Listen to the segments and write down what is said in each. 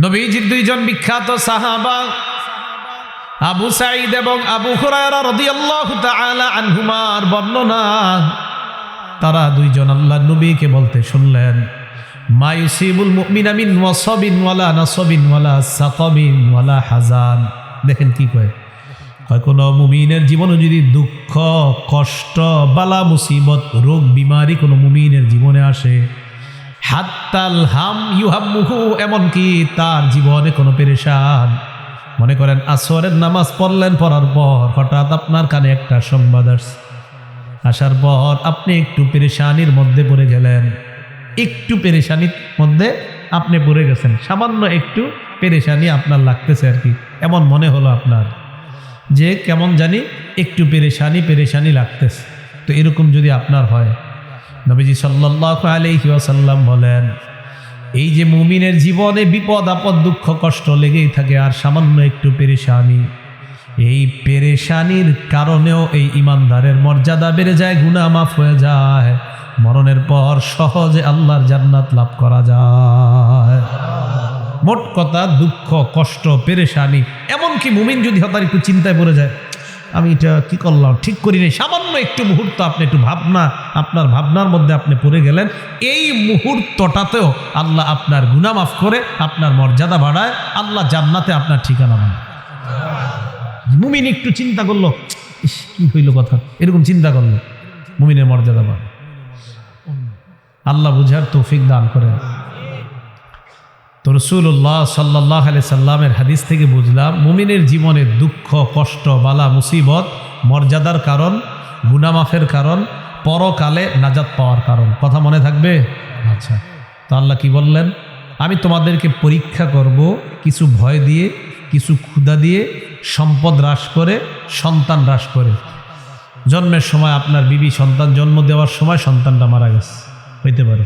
নবীজির দুইজন বিখ্যাত সাহাবা আবু সাঈদ এবং আবু হুরায়রা রাদিয়াল্লাহু তাআলা আনহুমার বর্ণনা, তারা দুইজন আল্লাহর নবীকে বলতে শুনলেন, মা ইউসিবুল মুমিনা মিন ওয়াসাবিন ওয়ালা নাসাবিন ওয়ালা সাকাবিন ওয়ালা হাজান। দেখেন কি কয়, কোন মুমিনের জীবনে যদি দুঃখ কষ্ট বালা মুসিবত রোগ বিমারি কোনো মুমিনের জীবনে আসে, হাত্তাল হাম ইউহাম্মুহু, এমনকি তার জীবনে কোনো পেরেশান, মনে করেন আসরের নামাজ পড়লেন, পড়ার পর হঠাৎ আপনার কানে একটা সংবাদ আসার পর আপনি একটু পেরেশানির মধ্যে পড়ে গেলেন, একটু পেরেশানির মধ্যে আপনি পড়ে গেছেন, সামান্য একটু পেরেশানি আপনার লাগতেছে আর কি, এমন মনে হলো আপনার যে কেমন জানি একটু পেরেশানি লাগতেছে। তো এরকম যদি আপনার হয়, নবীজি সাল্লাল্লাহু আলাইহি ওয়াসাল্লাম বলেন, এই যে মুমিনের জীবনে বিপদ আপদ দুঃখ কষ্ট লেগেই থাকে, আর সামান্য একটু পেরেশানি, এই পেরেশানির কারণেও এই ইমানদারের মর্যাদা বেড়ে যায়, গুনাহ মাফ হয়ে যায়, মরণের পর সহজে আল্লাহর জান্নাত লাভ করা যায়। মোট কথা, দুঃখ কষ্ট পেরেশানি, এমনকি মুমিন যদি হঠাৎ একটু চিন্তায় পড়ে যায়, আমি এটা কি করলাম, ঠিক করি নাই, সামান্য একটু মুহূর্ত আপনি একটু আপনার ভাবনার মধ্যে আপনি পড়ে গেলেন, এই মুহূর্তটাতেও আল্লাহ আপনার গুনাহ মাফ করে আপনার মর্যাদা বাড়ায়, আল্লাহ জান্নাতে আপনার ঠিকানা বানায়। মুমিন একটু চিন্তা করলো, কি হইল কথা, এরকম চিন্তা করলো, মুমিনের মর্যাদা বাড়ে। আল্লাহ বুঝার তৌফিক দান করেন। তো রাসূলুল্লাহ সাল্লাল্লাহু আলাইহি সাল্লামের হাদিস থেকে বুঝলাম, মুমিনের জীবনে দুঃখ কষ্ট বালা মুসিবত মর্যাদার কারণ, গুনাহ মাফের কারণ, পরকালে নাজাত পাওয়ার কারণ। কথা মনে থাকবে? আচ্ছা, তো আল্লাহ কি বললেন, আমি তোমাদেরকে পরীক্ষা করব কিছু ভয় দিয়ে, কিছু ক্ষুধা দিয়ে, সম্পদ হ্রাস করে, সন্তান হ্রাস করে। জন্মের সময় আপনার বিবি সন্তান জন্ম দেওয়ার সময় সন্তানটা মারা গেছে, হইতে পারে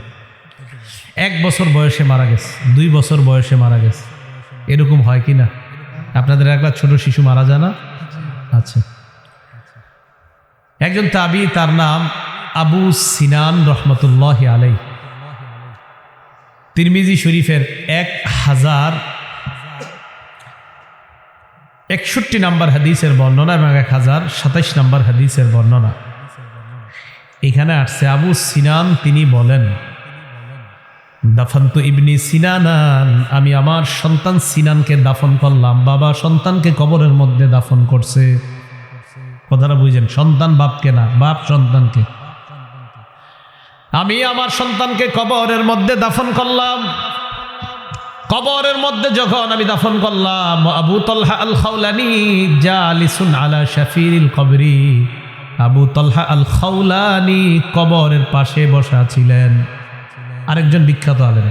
1 বছর বয়সে মারা গেছে, 2 বছর বয়সে মারা গেছে, এরকম হয় কি না? আপনাদের একবার ছোট শিশু মারা যায় না? আচ্ছা, একজন তাবি, তার নাম আবু সিনান রহমতুল্লাহি আলাইহি, তিরমিজি শরীফের 1061 নম্বর হাদিসের বর্ণনা এবং 1027 নম্বর হাদিসের বর্ণনা। এখানে আসছে, আবু সিনান তিনি বলেন, দাফান্তু ইবনি সিনানান, আমি আমার সন্তান সিনানকে দাফন করলাম। বাবা সন্তানকে কবরের মধ্যে দাফন করছে। কথাটা বুঝেন, সন্তান বাপকে না, বাপ সন্তানকে। আমি আমার সন্তানকে কবরের মধ্যে দাফন করলাম। কবরের মধ্যে যখন আমি দাফন করলাম, আবু তালহা আল খাওলানি জালিসুন আলা শাফিরিল কবরি, আবু তালহা আল খাওলানি কবরের পাশে বসা ছিলেন। আরেকজন বিখ্যাত আলেম,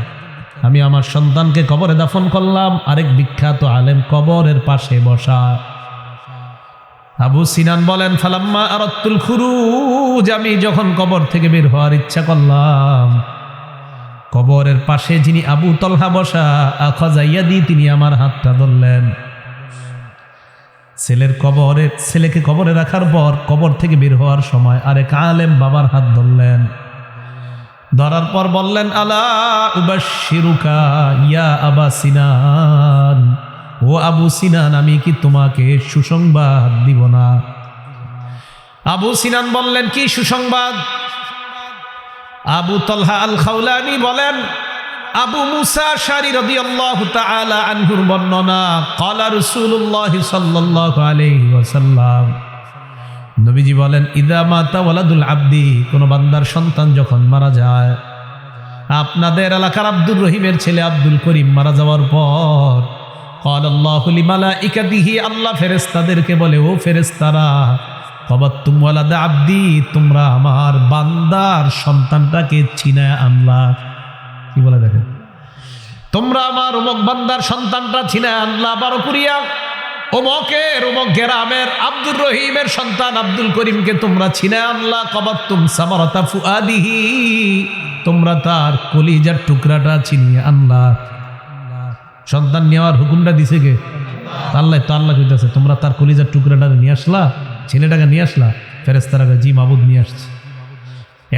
আমি আমার সন্তানকে কবরে দাফন করলাম, আরেক বিখ্যাত আলেম কবরের পাশে বসা। আবু সিনান বলেন, ফালাম্মা আরাদতুল খুরুজ, আমি যখন কবর থেকে বের হওয়ার ইচ্ছা করলাম, কবরের পাশে যিনি আবু তালহা বসা, আখাযা ইয়াদি, তিনি আমার হাতটা ধরলেন। ছেলেকে কবরে রাখার পর কবর থেকে বের হওয়ার সময় আরেক আলেম বাবার হাত ধরলেন। ধরার পর বললেন, আলা উবাশশিরুকা ইয়া আবা সিনান, ও আবু সিনান, আমি কি তোমাকে সুসংবাদ দিব না? আবু সিনান বললেন, কি সুসংবাদ? আবু তালহা আল খাওলানি বলেন, আবু মুসা আশআরী রাদিয়াল্লাহু তাআলা আনহুর বর্ণনা, ক্বালা রাসূলুল্লাহ সাল্লাল্লাহু আলাইহি ওয়াসাল্লাম, নবীজি বলেন, ইদা মাতা ওয়ালাদুল আব্দি, কোন বান্দার সন্তান যখন মারা যায়, আপনাদের এলাকার আব্দুর রহিমের ছেলে আব্দুল করিম মারা যাওয়ার পর, ক্বালাল্লাহু লিমালাইকাতিহি, আল্লাহ ফেরেশতাদেরকে বলে, ও ফেরেশতারা, ক্বাবাতুম ওয়ালাদা আব্দি, তোমরা আমার বান্দার সন্তানটাকে ছিনায় আনলা। কি বলে দেখেন, তোমরা আমার অমুক বান্দার সন্তানটা ছিনায় আনলা, বারো করিয়া অমুকের অমুক গ্রামের আব্দুর রহিমের সন্তান আব্দুল করিমকে তোমরা ছিনায় আনলা। কবাতুম সামারাতা ফুআদিহি, তোমরা তার কলিজার টুকরাটা ছিনিয়ে আনলা। সন্তান নেওয়ার হুকুমটা দিছে কে? আল্লাহ। তো আল্লাহ কইতাছে, তোমরা তার কলিজার টুকরাটা নিয়ে আসলা, ছেলেটাকে নিয়ে আসলা। ফেরেশতারা জি মাবুদ নিয়ে আসছে।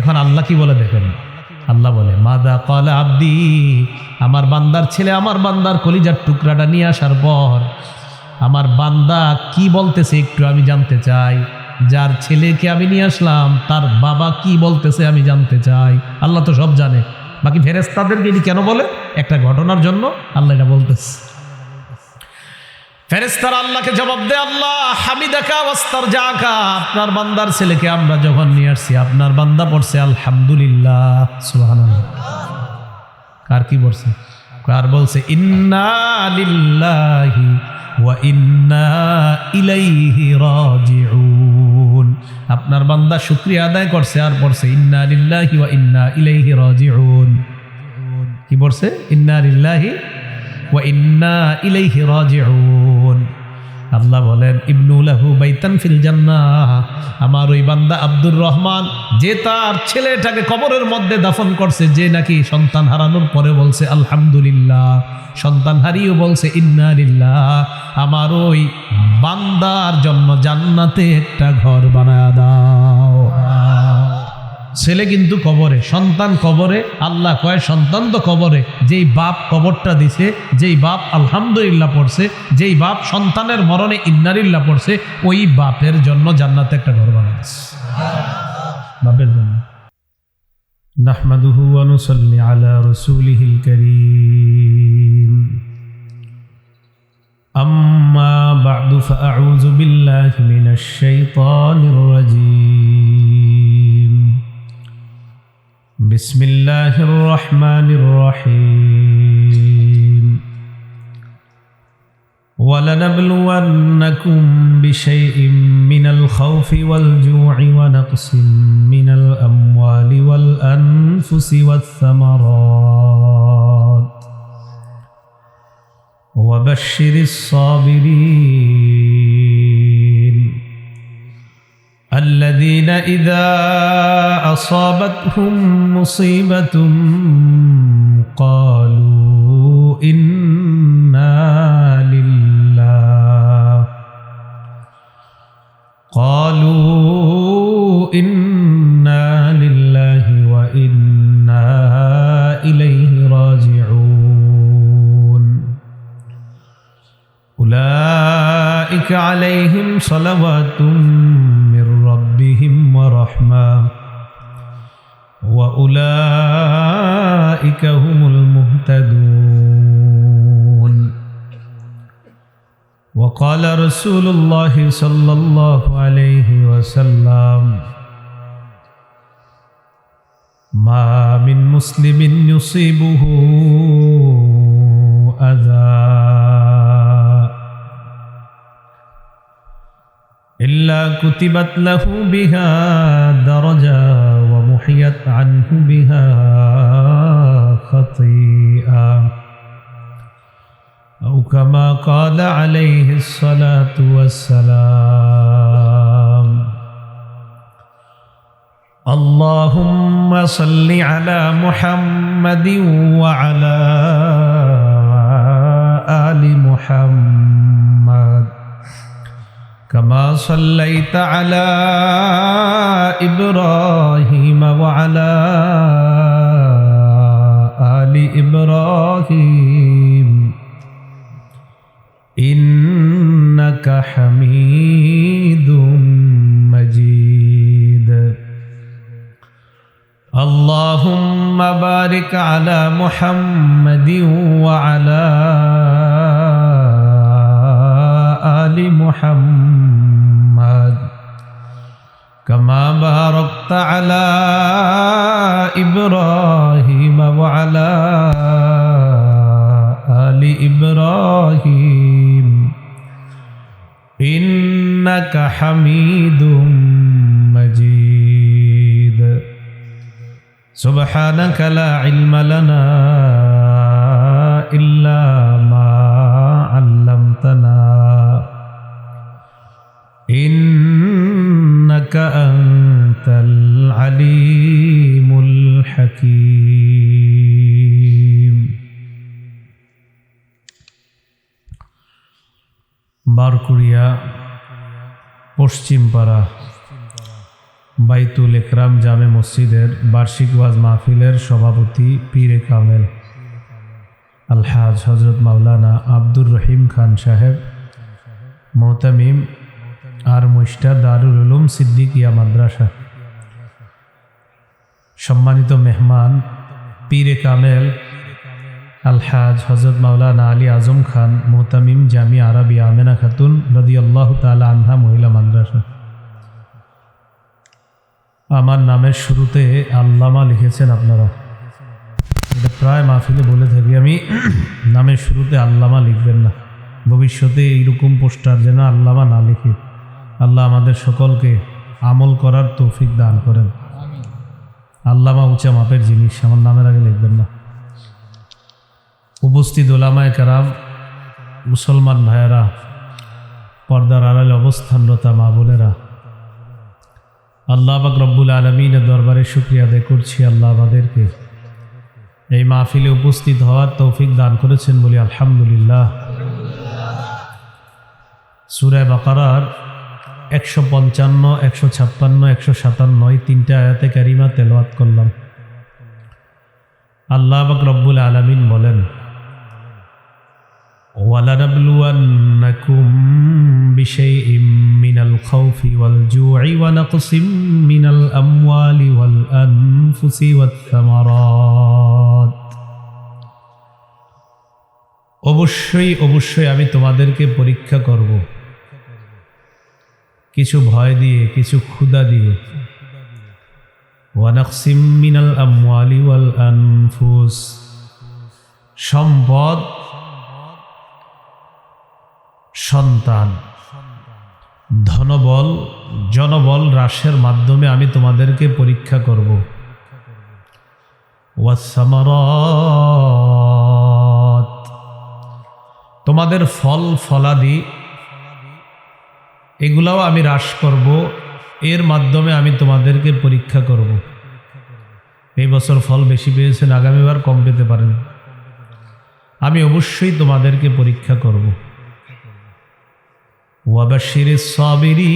এখন আল্লাহ কি বলে দেখেন, আল্লাহ বলে মাদা ক্বালা আব্দি, আমার বান্দার ছেলে আমার বান্দার কলিজার টুকরাটা নিয়ে আসার পর আমার বান্দা কি বলতেছে একটু আমি জানতে চাই। যার ছেলেকে আমি নিয়ে আসলাম তার বাবা কি বলতেছে আমি জানতে চাই। আল্লাহ তো সব জানে, বাকি ফেরেশতাদেরকে এটি কেন বলে? একটা ঘটনার জন্য আল্লাহ এটা বলতেছে। ফেরেশতারা আল্লাহকে জবাব দেয়, আল্লাহ হামিদাকা ওয়াস্তারজাকা, আপনার বান্দার ছেলেকে আমরা যখন নিয়ে আসছি আপনার বান্দা পড়ছে আলহামদুলিল্লাহ, সুবহানাল্লাহ। কার কি পড়ছে? কার বলছে ইন্না লিল্লাহি ওয়া ইন্না ইলাইহি রাজিউন। আপনার বান্দা শুকরিয়া আদায় করছে আর পড়ছে ইন্না লিল্লাহি ওয়া ইন্না ইলাইহি রাজিউন। কি পড়ছে? ইন্না লিল্লাহি ওয়া ইন্না ইলাইহি রাজিউন। আল্লাহ বলেন ইবনু লাহু বাইতান ফিল জান্নাহ, আমার ওই বান্দা আব্দুর রহমান যে তার ছেলেটাকে কবরের মধ্যে দাফন করছে, যে নাকি সন্তান হারানোর পরে বলছে আলহামদুলিল্লাহ, সন্তান হারিয়েও বলছে ইন্না লিল্লাহ, আমার ওই বান্দার জন্য জান্নাতে একটা ঘর বানায় দাও। ছেলে কিন্তু কবরে, সন্তান কবরে। আল্লাহ কয় সন্তান তো কবরে, যেই বাপ কবরটা দিছে, যেই বাপ আলহামদুলিল্লাহ পড়ছে, যেই বাপ সন্তানের মরণে ইন্নালিল্লাহ পড়ছে, ওই বাপের জন্য জান্নাতে একটা ঘর বানাইছে, বাপের জন্য। নাহমাদুহু ওয়া নুসাল্লি আলা রাসূলিহিল কারীম। আম্মা বা'দু ফাআউযু বিল্লাহি মিনাশ শাইতানির রাজীম। বিসমিল্লাহির রহমানির রহিম। ওয়ালানাবলুওয়ান্নাকুম বিশাইইম মিনাল খাউফি ওয়াল জু'i ওয়া নাকসিম মিনাল আমওয়ালি ওয়াল আনফুসি ওয়াস সামারাত ওয়া বাশশিরিস সাবিরিন الذين إذا أصابتهم مصيبة قالوا إنا لله وإنا إليه راجعون أولئك عليهم صلوات من ربهم ورحمة وأولئك هم المهتدون وقال رسول الله صلى الله عليه وسلم ما من مسلم يصيبه أذى إلا كتبت له بها درجة ومحيت عنه بها خطيئة أو كما قال عليه الصلاة والسلام اللهم صل على محمد وعلى آل محمد كما صليت على إبراهيم وعلى آل إبراهيم إنك حميد مجيد اللهم بارك على محمد وعلى آل محمد كما باركت على إبراهيم وعلى آل إبراهيم إنك حميد مجيد سبحانك لا علم لنا إلا ما علمتنا إنك أنت العليم الحكيم বারকুড়িয়া পশ্চিমপাড়া বাইতুল ইকরাম জামে মসজিদের বার্ষিক ওয়াজ মাহফিলের সভাপতি পীরে কামেল আলহাজ হজরত মাওলানা আব্দুর রহিম খান সাহেব, মোহতামিম আর মুশতার দারুল উলুম সিদ্দিকিয়া মাদ্রাসা, সম্মানিত মেহমান পীরে কামেল আলহাজ হজরত মাওলানা আলী আজম খান, মোহতামিম জামিয়া আরবিয়া আমেনা খাতুন রাদিয়াল্লাহু তাআলা আনহা মহিলা মাদ্রাসা। আমার নামের শুরুতে আল্লামা লিখেছেন আপনারা, এটা প্রায় মাহফিলে বলে থাকি আমি, নামের শুরুতে আল্লামা লিখবেন না। ভবিষ্যতে এইরকম পোস্টার যেন আল্লামা না লিখি। আল্লাহ আমাদের সকলকে আমল করার তৌফিক দান করেন। আল্লামা উঁচা মাপের জিনিস, আমার নামের আগে লিখবেন না। উপস্থিত ওলামায়ে কেরাম, মুসলমান ভাইয়েরা, পর্দার আড়ালে অবস্থানরতা মা বোনেরা, আল্লাহ পাক রব্বুল আলামিনের দরবারে শুকরিয়া আদায় করছি। আল্লাহ আমাদেরকে এই মাহফিলে উপস্থিত হওয়ার তৌফিক দান করেছেন বলি আলহামদুলিল্লাহ। সূরা বাকারার 155, 156, 157 তিনটা আয়াতে কারিমা তেলাওয়াত করলাম। আল্লাহ পাক রব্বুল আলামিন বলেন, وَلَنَبْلُوَنَّكُمْ بِشَيْءٍ مِّنَ الْخَوْفِ وَالْجُوعِ وَنَقْصٍ مِّنَ الْأَمْوَالِ وَالْأَنفُسِ وَالثَّمَرَاتِ। অবশ্যই আমি তোমাদেরকে পরীক্ষা করব, কিছু ভয় দিয়ে, কিছু ক্ষুধা দিয়ে। وَنَقْصٍ مِّنَ الْأَمْوَالِ وَالْأَنفُسِ, সম্পদ, সন্তান, ধনবল, জনবল হ্রাসের মাধ্যমে আমি তোমাদেরকে পরীক্ষা করব। ওয়াসসামারাত, তোমাদের ফল ফলাদি এগুলাও আমি হ্রাস করব, এর মাধ্যমে আমি তোমাদেরকে পরীক্ষা করব। এই বছর ফল বেশি পেয়েছেন, আগামীবার কম পেতে পারেন, আমি অবশ্যই তোমাদেরকে পরীক্ষা করব। ওয়াবাশশিরিস সাবিরিন,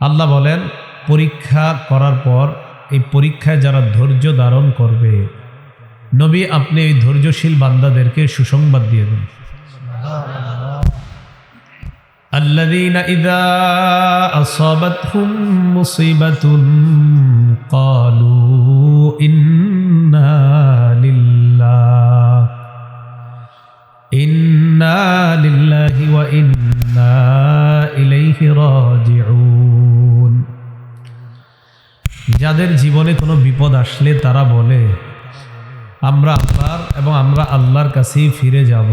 আল্লাহ বলেন পরীক্ষা করার পর এই পরীক্ষায় যারা ধৈর্য ধারণ করবে, নবী আপনি এই ধৈর্যশীল বান্দাদেরকে সুসংবাদ দিয়ে দেন। আল্লাযীনা ইযা আসাবাতহুম মুসিবাতুন ক্বালু ইন্না লিল্লাহি ওয়া ইন্না ইলাইহি রাজিউন, যাদের জীবনে কোনো বিপদ আসলে তারা বলে আমরা আল্লাহর এবং আমরা আল্লাহর কাছেই ফিরে যাব।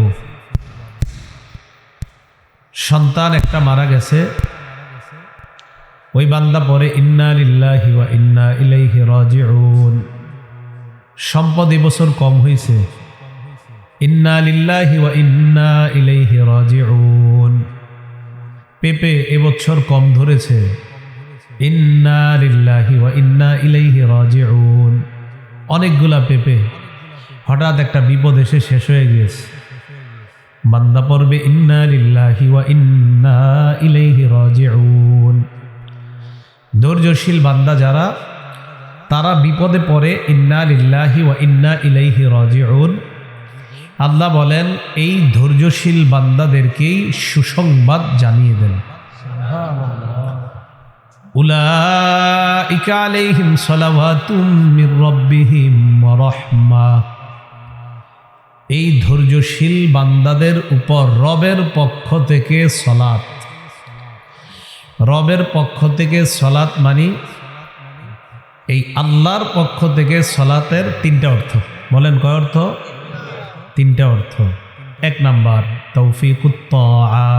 সন্তান একটা মারা গেছে, ওই বান্দা পরে ইন্না লিল্লাহি ওয়া ইন্না ইলাইহি রাজিউন। সম্পদ এবছর কম হয়েছে, ইন্না লিল্লাহি ওয়া ইন্না ইলাইহি রাজিউন। পেঁপে এবছর কম ধরেছে, ইন্না লিল্লাহি ওয়া ইন্না ইলাইহি রাজিউন। অনেকগুলা পেঁপে, হঠাৎ একটা বিপদ এসে শেষ হয়ে গিয়েছে, বান্দা পড়বে ইন্না লিল্লাহি ওয়া ইন্না ইলাইহি রাজিউন। ধৈর্যশীল বান্দা যারা, তারা বিপদে পড়ে ইন্না লিল্লাহি ওয়া ইন্না ইলাইহি রাজিউন। আল্লাহ বলেন এই ধৈর্যশীল বান্দাদেরকেই সুসংবাদ জানিয়ে দেন। উলাইকা আলাইহিম সালাওয়াতুম মির রাব্বিহিম ওয়া রাহমাহ, এই ধৈর্যশীল বান্দাদের উপর রবের পক্ষ থেকে সলাত। রবের পক্ষ থেকে সলাত মানে এই আল্লাহর পক্ষ থেকে সলাতের তিনটা অর্থ। বলেন কয় অর্থ? তিনটা অর্থ। এক নাম্বার তৌফিকুত তাআ,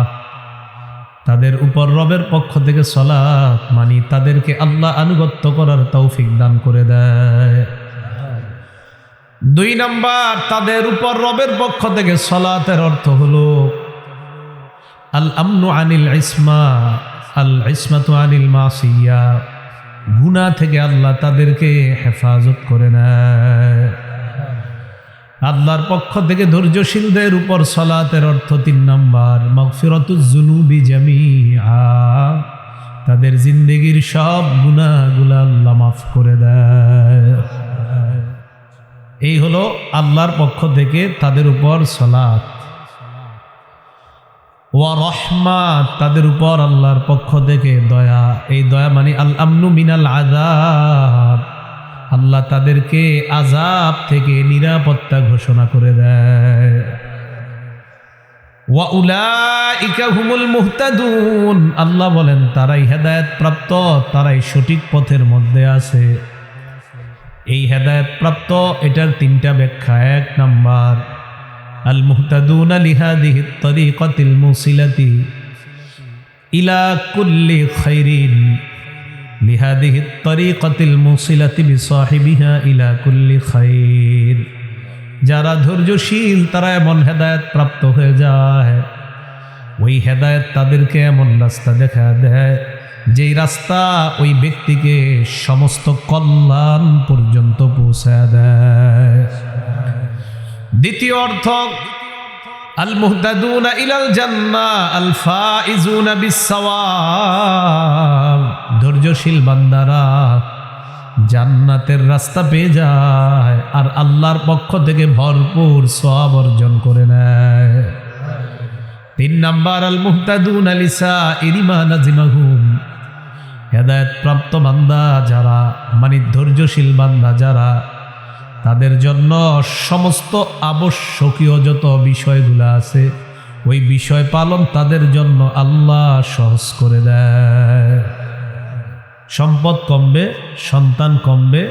তাদের উপর রবের পক্ষ থেকে সলাত মানে তাদেরকে আল্লাহ আনুগত্য করার তৌফিক দান করে দেয়। দুই নাম্বার, তাদের উপর রবের পক্ষ থেকে সলাতের অর্থ হলো আল আমনু আনিল ইসমা, আল ইসমাতু আনিল মাসিয়া, গুনাহ থেকে আল্লাহ তাদেরকে হেফাজত করে নেয়। আর আল্লাহর পক্ষ থেকে ধৈর্যশীলদের উপর সালাতের অর্থ 3 নাম্বার মাগফিরাতুজ যুনুবি জামিআ, তাদের জিন্দেগীর সব গুনাহগুলো আল্লাহ মাফ করে দেয়। এই হলো আল্লাহর পক্ষ থেকে তাদের উপর সালাত। ওয়া রহমাত, তাদের উপর আল্লাহর পক্ষ থেকে দয়া। এই দয়া মানে আল আমনু মিনাল আযাব, আল্লাহ তাদেরকে আযাব থেকে নিরাপত্তা ঘোষণা করে দেয়। ওয়া উলাইকা হুমুল মুহতাদুন, আল্লাহ বলেন তারাই হেদায়েত প্রাপ্ত, তারাই সঠিক পথের মধ্যে আছে। এই হেদায়েত প্রাপ্ত এটার 3টা ব্যাখ্যা। 1 নাম্বার আল মুহতাদুনা লিহাদিহি তরিকাতিল মুসিলাতি ইলা কুল্লি খাইরিন, লিহাদিহি তরিকাতিল মুসিলাতি বিসাহিবিহা ইলা কুল্লি খাইর। যারা ধৈর্যশীল তারা এমন হেদায়েত প্রাপ্ত হয়ে যায়, ওই হেদায়েত তাদেরকে এমন রাস্তা দেখা দেয় যেই রাস্তা ওই ব্যক্তিকে সমস্ত কল্যাণ পর্যন্ত পৌঁছায় দেয়। দ্বিতীয় অর্থ আল মুহতাদুনা ইলাল জান্নাহ আল ফাইজুনা বিসসাওয়াব, ধৈর্যশীল বান্দারা জান্নাতের রাস্তা পেয়ে যায় আর আল্লাহর পক্ষ থেকে ভরপুর সওয়াব অর্জন করে নেয়। 3 নাম্বার আল মুহতাদুনা লিসাইরি মা নাজিমাহুম, হেদায়েত প্রাপ্ত বান্দা যারা মানে ধৈর্যশীল বান্দা যারা, তাদের জন্য সমস্ত আবশ্যকীয় যত বিষয়গুলো আছে ওই বিষয় পালন তাদের জন্য আল্লাহ সহজ করে দেয়। সম্পদ কমবে, সন্তান কমবে,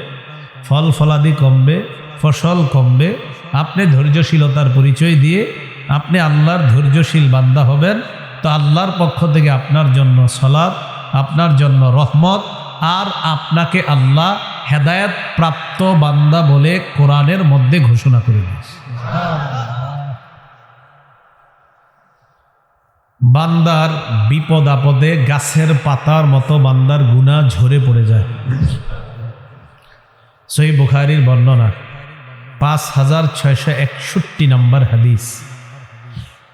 ফল ফলাদি কমবে, ফসল কমবে। আপনি ধৈর্যশীলতার পরিচয় দিয়ে আপনি আল্লাহর ধৈর্যশীল বান্দা হবেন, তো আল্লাহর পক্ষ থেকে আপনার জন্য সালাত, আপনার জন্য রহমত, আর আপনাকে আল্লাহ হেদায়েত প্রাপ্ত বান্দা বলে কোরআনের মধ্যে ঘোষণা করে দিয়েছে। বান্দার বিপদ আপদে গাছের পাতার মতো বান্দার গুনাহ ঝরে পড়ে যায়। সহিহ বুখারীর বর্ণনা 5661 নম্বর হাদিস।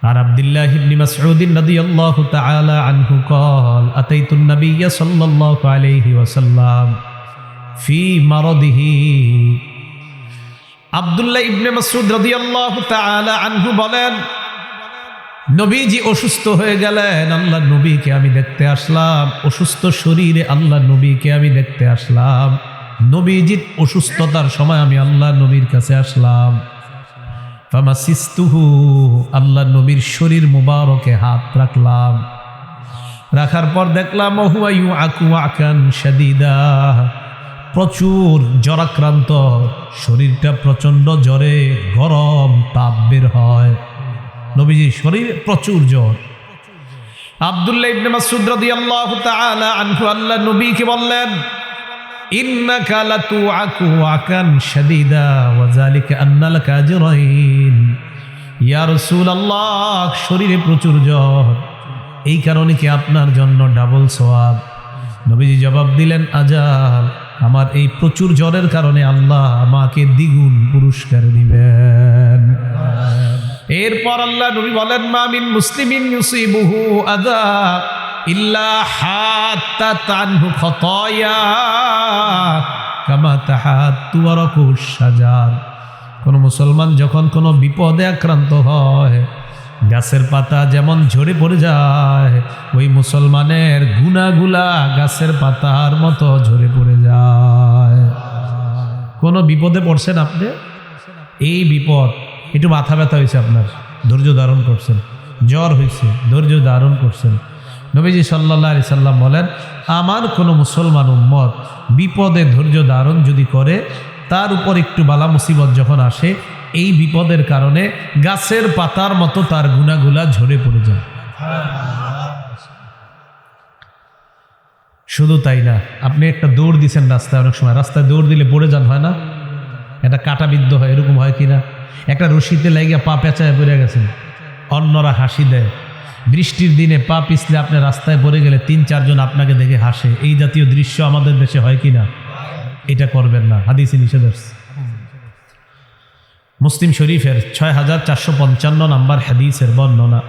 আর আব্দুল্লাহ ইবনে মাসউদ রাদিয়াল্লাহু তাআলা আনহু قال اتيت النبي صلى الله عليه وسلم في مرضه। আব্দুল্লাহ ইবনে মাসউদ রাদিয়াল্লাহু তাআলা আনহু বলেন, নবীজি অসুস্থ হয়ে গেলেন, আল্লাহ নবীকে আমি দেখতে আসলাম। অসুস্থ শরীরে আল্লাহ নবীকে আমি দেখতে আসলাম। নবীজির অসুস্থতার সময় আমি আল্লাহ নবীর কাছে আসলাম। ফামাসিস্তুহু, আল্লাহ নবীর শরীর মুবারকে হাত রাখলাম। রাখার পর দেখলাম হুয়া ইউআকু আকান শাদীদা, প্রচুর জ্বরাক্রান্ত, শরীরটা প্রচণ্ড জ্বরে গরম তাপ বের হয়। নবীজির শরীরে প্রচুর জ্বর। আব্দুল্লাহ ইবনে মাসউদ রাদিয়াল্লাহু তাআলা আনহু আল্লাহ নবীকে বললেন, ইন্নাকা লাতুআকু আকান শাদীদা ওয়া যালিকা আন্না লাকা আজরাইন। ইয়া রাসূলুল্লাহ, শরীরে প্রচুর জ্বর, এই কারণে কি আপনার জন্য ডাবল সওয়াব? নবীজি জবাব দিলেন, আজাল, আমার এই প্রচুর জ্বরের কারণে আল্লাহ আমাকে দ্বিগুণ পুরস্কার দিবেন। এরপর আল্লাহ নবী বলেন, মা মিন মুসলিমিন ইউসিবুহু আযা ইল্লা হাত্তাত আনহু খাতায়া কামা তাহাত্তু ওয়ারাকুশ শাজার। কোন মুসলমান যখন কোনো বিপদে আক্রান্ত হয়, গাছের পাতা যেমন ঝরে পড়ে যায়, ওই মুসলমানের গুনাহগুলা গাছের পাতার মতো ঝরে পড়ে যায়। কোনো বিপদে পড়ছেন আপনি, এই বিপদ, একটু মাথা ব্যথা হয়েছে, আপনার ধৈর্য ধারণ করছেন, জ্বর হয়েছে, ধৈর্য ধারণ করছেন। নবীজি সাল্লাল্লাহু আলাইহি সাল্লাম বলেন, আমার কোনো মুসলমান উম্মত বিপদে ধৈর্য ধারণ যদি করে, তার উপর একটু বালা মুসিবত যখন আসে, এই বিপদের কারণে গাছের পাতার মতো তার গুনাহগুলা ঝরে পড়ে যায়। শুধু তাই না, আপনি একটা দৌড় দিচ্ছেন রাস্তায়, অনেক সময় রাস্তায় দৌড় দিলে পড়ে যান, হয় না? একটা কাঁটাবিদ্ধ হয়, এরকম হয় কিনা? একটা রশিতে লাগিয়ে পা পেঁচায় পড়ে গেছেন, অন্যরা হাসি দেয়। বৃষ্টির দিনে পা পিছলে আপনি রাস্তায় পড়ে গেলে 3-4 জন আপনাকে দেখে হাসে। এই জাতীয় দৃশ্য আমাদের দেশে হয় কিনা? এটা করবেন না, হাদিসে নিষেধ আছে। মুসলিম শরীফের 6455 নম্বর হাদিসের বর্ণনা।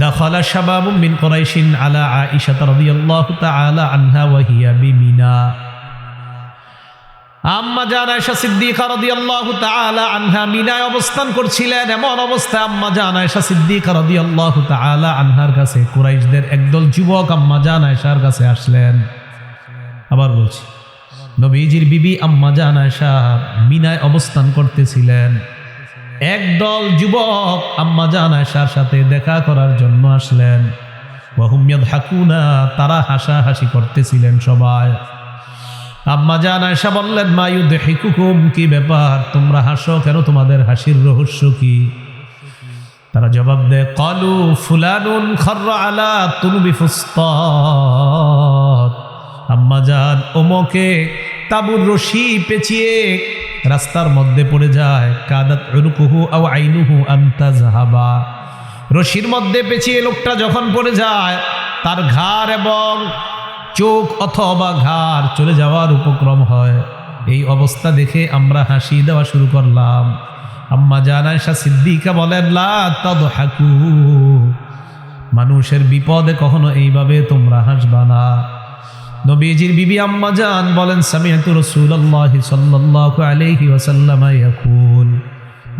দাখালা শাবাবুম মিন কুরাইশিন আলা আয়েশা রাদিয়াল্লাহু তাআলা আনহা ওয়া হিয়া বিমিনা। আম্মা জান আয়েশা সিদ্দিকা রাদিয়াল্লাহু তাআলা আনহা মিনায় অবস্থান করছিলেন। এমন অবস্থায় আম্মা জান আয়েশা সিদ্দিকা রাদিয়াল্লাহু তাআলা আনহার কাছে কুরাইশদের একদল যুবক আম্মা জান আয়েশার কাছে আসলেন। আবার বলছি, নবীজির বিবি আম্মা জান আয়েশা মিনায় অবস্থান করতেছিলেন। একদল যুবক আম্মা জান আয়েশার সাথে দেখা করার জন্য আসলেন। ওয়া হুম ইয়াদহাকুনা, তারা হাসাহাসি করতেছিলেন সবাই। আম্মা জান আয়েশা বললেন, মা ইউদহিকুকুম, কি ব্যাপার, তোমরা হাসো কেন, তোমাদের হাসির রহস্য কি? তারা জবাব দেয়, ক্বালু ফুলানুন খাররা আলা তুনুবি ফুসতাত। আম্মা জান, ওমকে তাবুর রশি পেঁচিয়ে রাস্তার মধ্যে পড়ে যায়। কাদাত উরকুহু আও আইনুহু আন তাযহাবা। রশির মধ্যে পেঁচিয়ে লোকটা যখন পড়ে যায়, তার ঘাড় এবং চোখ অথবা ঘাড় চলে যাওয়ার উপক্রম হয়। এই অবস্থা দেখে আমরা হাসি দেওয়া শুরু করলাম। আম্মা জান আয়েশা সিদ্দিকা বলেন, লা তাদহাকু, মানুষের বিপদে কখনো এইভাবে তোমরা হাসবা না। নবীজির বিবি আম্মা জান বলেন, সামিআতু রাসূলুল্লাহ সাল্লাল্লাহু আলাইহি ওয়াসাল্লাম ইয়াকুল,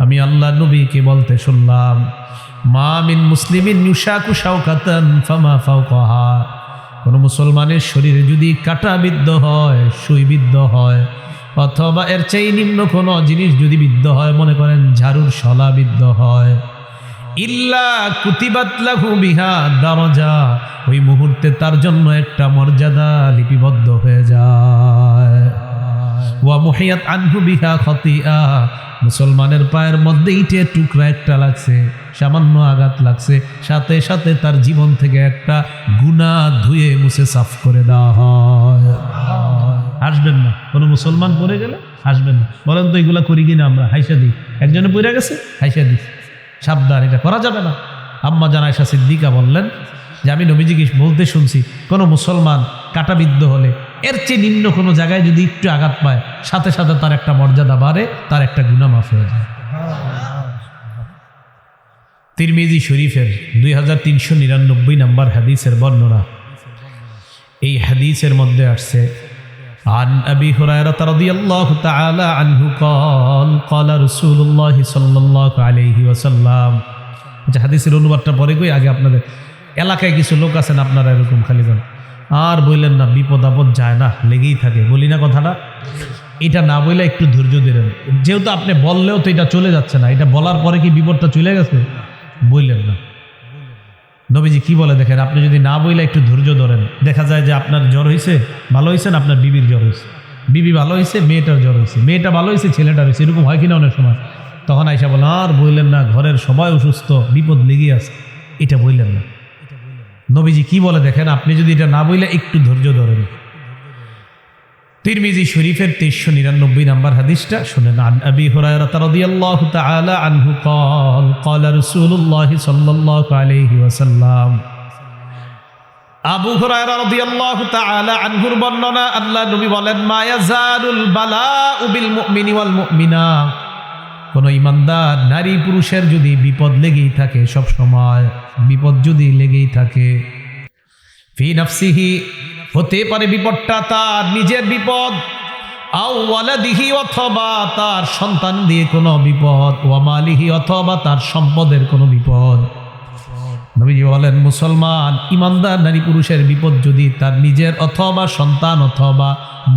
আমি আল্লাহর নবীকে বলতে শুনলাম, মা মিন মুসলিমিন ইউশাকু শাওকাতান ফামা ফাওকাহা, কোন মুসলমানের শরীরে যদি কাঁটা বিদ্ধ হয়, সুই বিদ্ধ হয়, অথবা এর চেয়ে নিম্ন কোনো জিনিস যদি বিদ্ধ হয়, মনে করেন ঝাড়ুর শলা বিদ্ধ হয়, ইল্লা কুতিবাত লাহু বিহা দারাজা, ওই মুহূর্তে তার জন্য একটা মর্যাদা লিপিবদ্ধ হয়ে যায়। ওয়া মুহিয়াত আনহু বিহা খতিয়া, মুসলমানের পায়ের মধ্যে ইটের টুকরা একটা লাগছে, সামান্য আঘাত লাগছে, সাথে সাথে তার জীবন থেকে একটা গুনাহ ধুয়ে মুছে সাফ করে দেওয়া হয়। হাসবেন না, কোনো মুসলমান পড়ে গেলে হাসবেন না। বলেন তো এগুলা করি কিনা আমরা? হাইসা দিই। একজনে পড়ে গেছে, হাইসা দিই, সাবধান, এটা করা যাবে না। আম্মা জান আয়েশা সিদ্দিকা বললেন যে আমি নবীজিকে বলতে শুনছি, কোনো মুসলমান কাঁটাবিদ্ধ হলে এর চেয়ে নিম্ন কোনো জায়গায় যদি একটু আঘাত পায়, সাথে সাথে তার একটা মর্যাদা বাড়ে, তার একটা গুনাহ মাফ হয়ে যায়। তিরমিজি শরীফের 2399 নম্বর হাদিসের বর্ণনা। এই হাদিসের মধ্যে আসছে, عن أبي هريرة رضي الله تعالى عنه قال قال رسول الله صلى الله عليه وسلم। আচ্ছা, হাদিসের অনুবাদটা পরে কই, আগে আপনাদের এলাকায় কিছু লোক আছেন আপনারা এরকম খালি বলেন, আর বললেন না, বিপদ আপদ যায় না, লেগেই থাকে, বলি না কথাটা, এটা না বললে একটু ধৈর্য ধরেন। যেহেতু আপনি বললেও তো এটা চলে যাচ্ছে না, এটা বলার পরে কি বিপদটা চলে গেছে? বললেন না। নবীজি কি বলে দেখেন, আপনি যদি না বইলে একটু ধৈর্য ধরেন, দেখা যায় যে আপনার জ্বর হয়েছে, ভালো হয়েছে না, আপনার বিবির জ্বর হয়েছে, বিবি ভালো হয়েছে, মেয়েটার জ্বর হয়েছে, মেয়েটা ভালো হয়েছে, ছেলেটার হয়েছে, এরকম হয় কিনা অনেক সময়। তখন আইসা বলেন, আর বললেন না, ঘরের সবাই অসুস্থ, বিপদ লেগে আছে, এটা বললেন না। নবীজি কি বলে দেখেন, আপনি যদি এটা না বইলে একটু ধৈর্য ধরেন। তিরমিজি শরীফের 2399 নম্বর হাদিসটা শুনেন। আন আবি হুরায়রা রাদিয়াল্লাহু তাআলা আনহু قال قال رسول الله صلى الله عليه وسلم। আবু হুরায়রা রাদিয়াল্লাহু তাআলা আনহুর বর্ণনা, আল্লাহ নবী বলেন, মা ইয়াজালুল বালাউ বিল মুমিনি ওয়াল মুমিনা, কোন ইমানদার নারী পুরুষের যদি বিপদ লেগেই থাকে, সব সময় বিপদ যদি লেগেই থাকে, ফি নাফসিহি, হতে পারে বিপদটা তার নিজের বিপদ, আও ওয়ালাদিহি, অথবা তার সন্তান দিয়ে কোনো বিপদ, ওয়া মালিহি, অথবা তার সম্পদের কোনো বিপদ। নবীজি বলেন, মুসলমান ইমানদার নারী পুরুষের বিপদ যদি তার নিজের অথবা সন্তান অথবা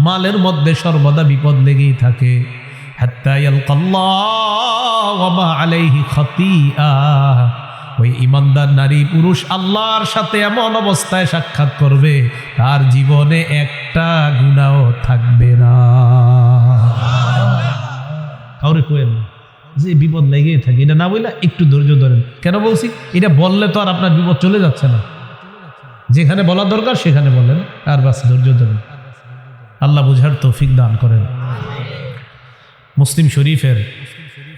মালের মধ্যে সর্বদা বিপদ লেগেই থাকে, হাত্তা ইয়ালকাল্লাহ ওয়া মা আলাইহি খাতিয়া, ওই ইমানদার নারী পুরুষ আল্লাহর সাথে এমন অবস্থায় সাক্ষাৎ করবে, তার জীবনে একটা গুনাহ থাকবে না। কাউরে কইেন যে বিপদ লেগেই থাকে, এটা না বললে একটু ধৈর্য ধরেন। কেন বলছি? এটা বললে তো আর আপনার বিপদ চলে যাচ্ছে না, যেখানে বলা দরকার সেখানে বলেন, আর বাস ধৈর্য ধরেন। আল্লাহ বুঝার তৌফিক দান করেন। মুসলিম শরীফের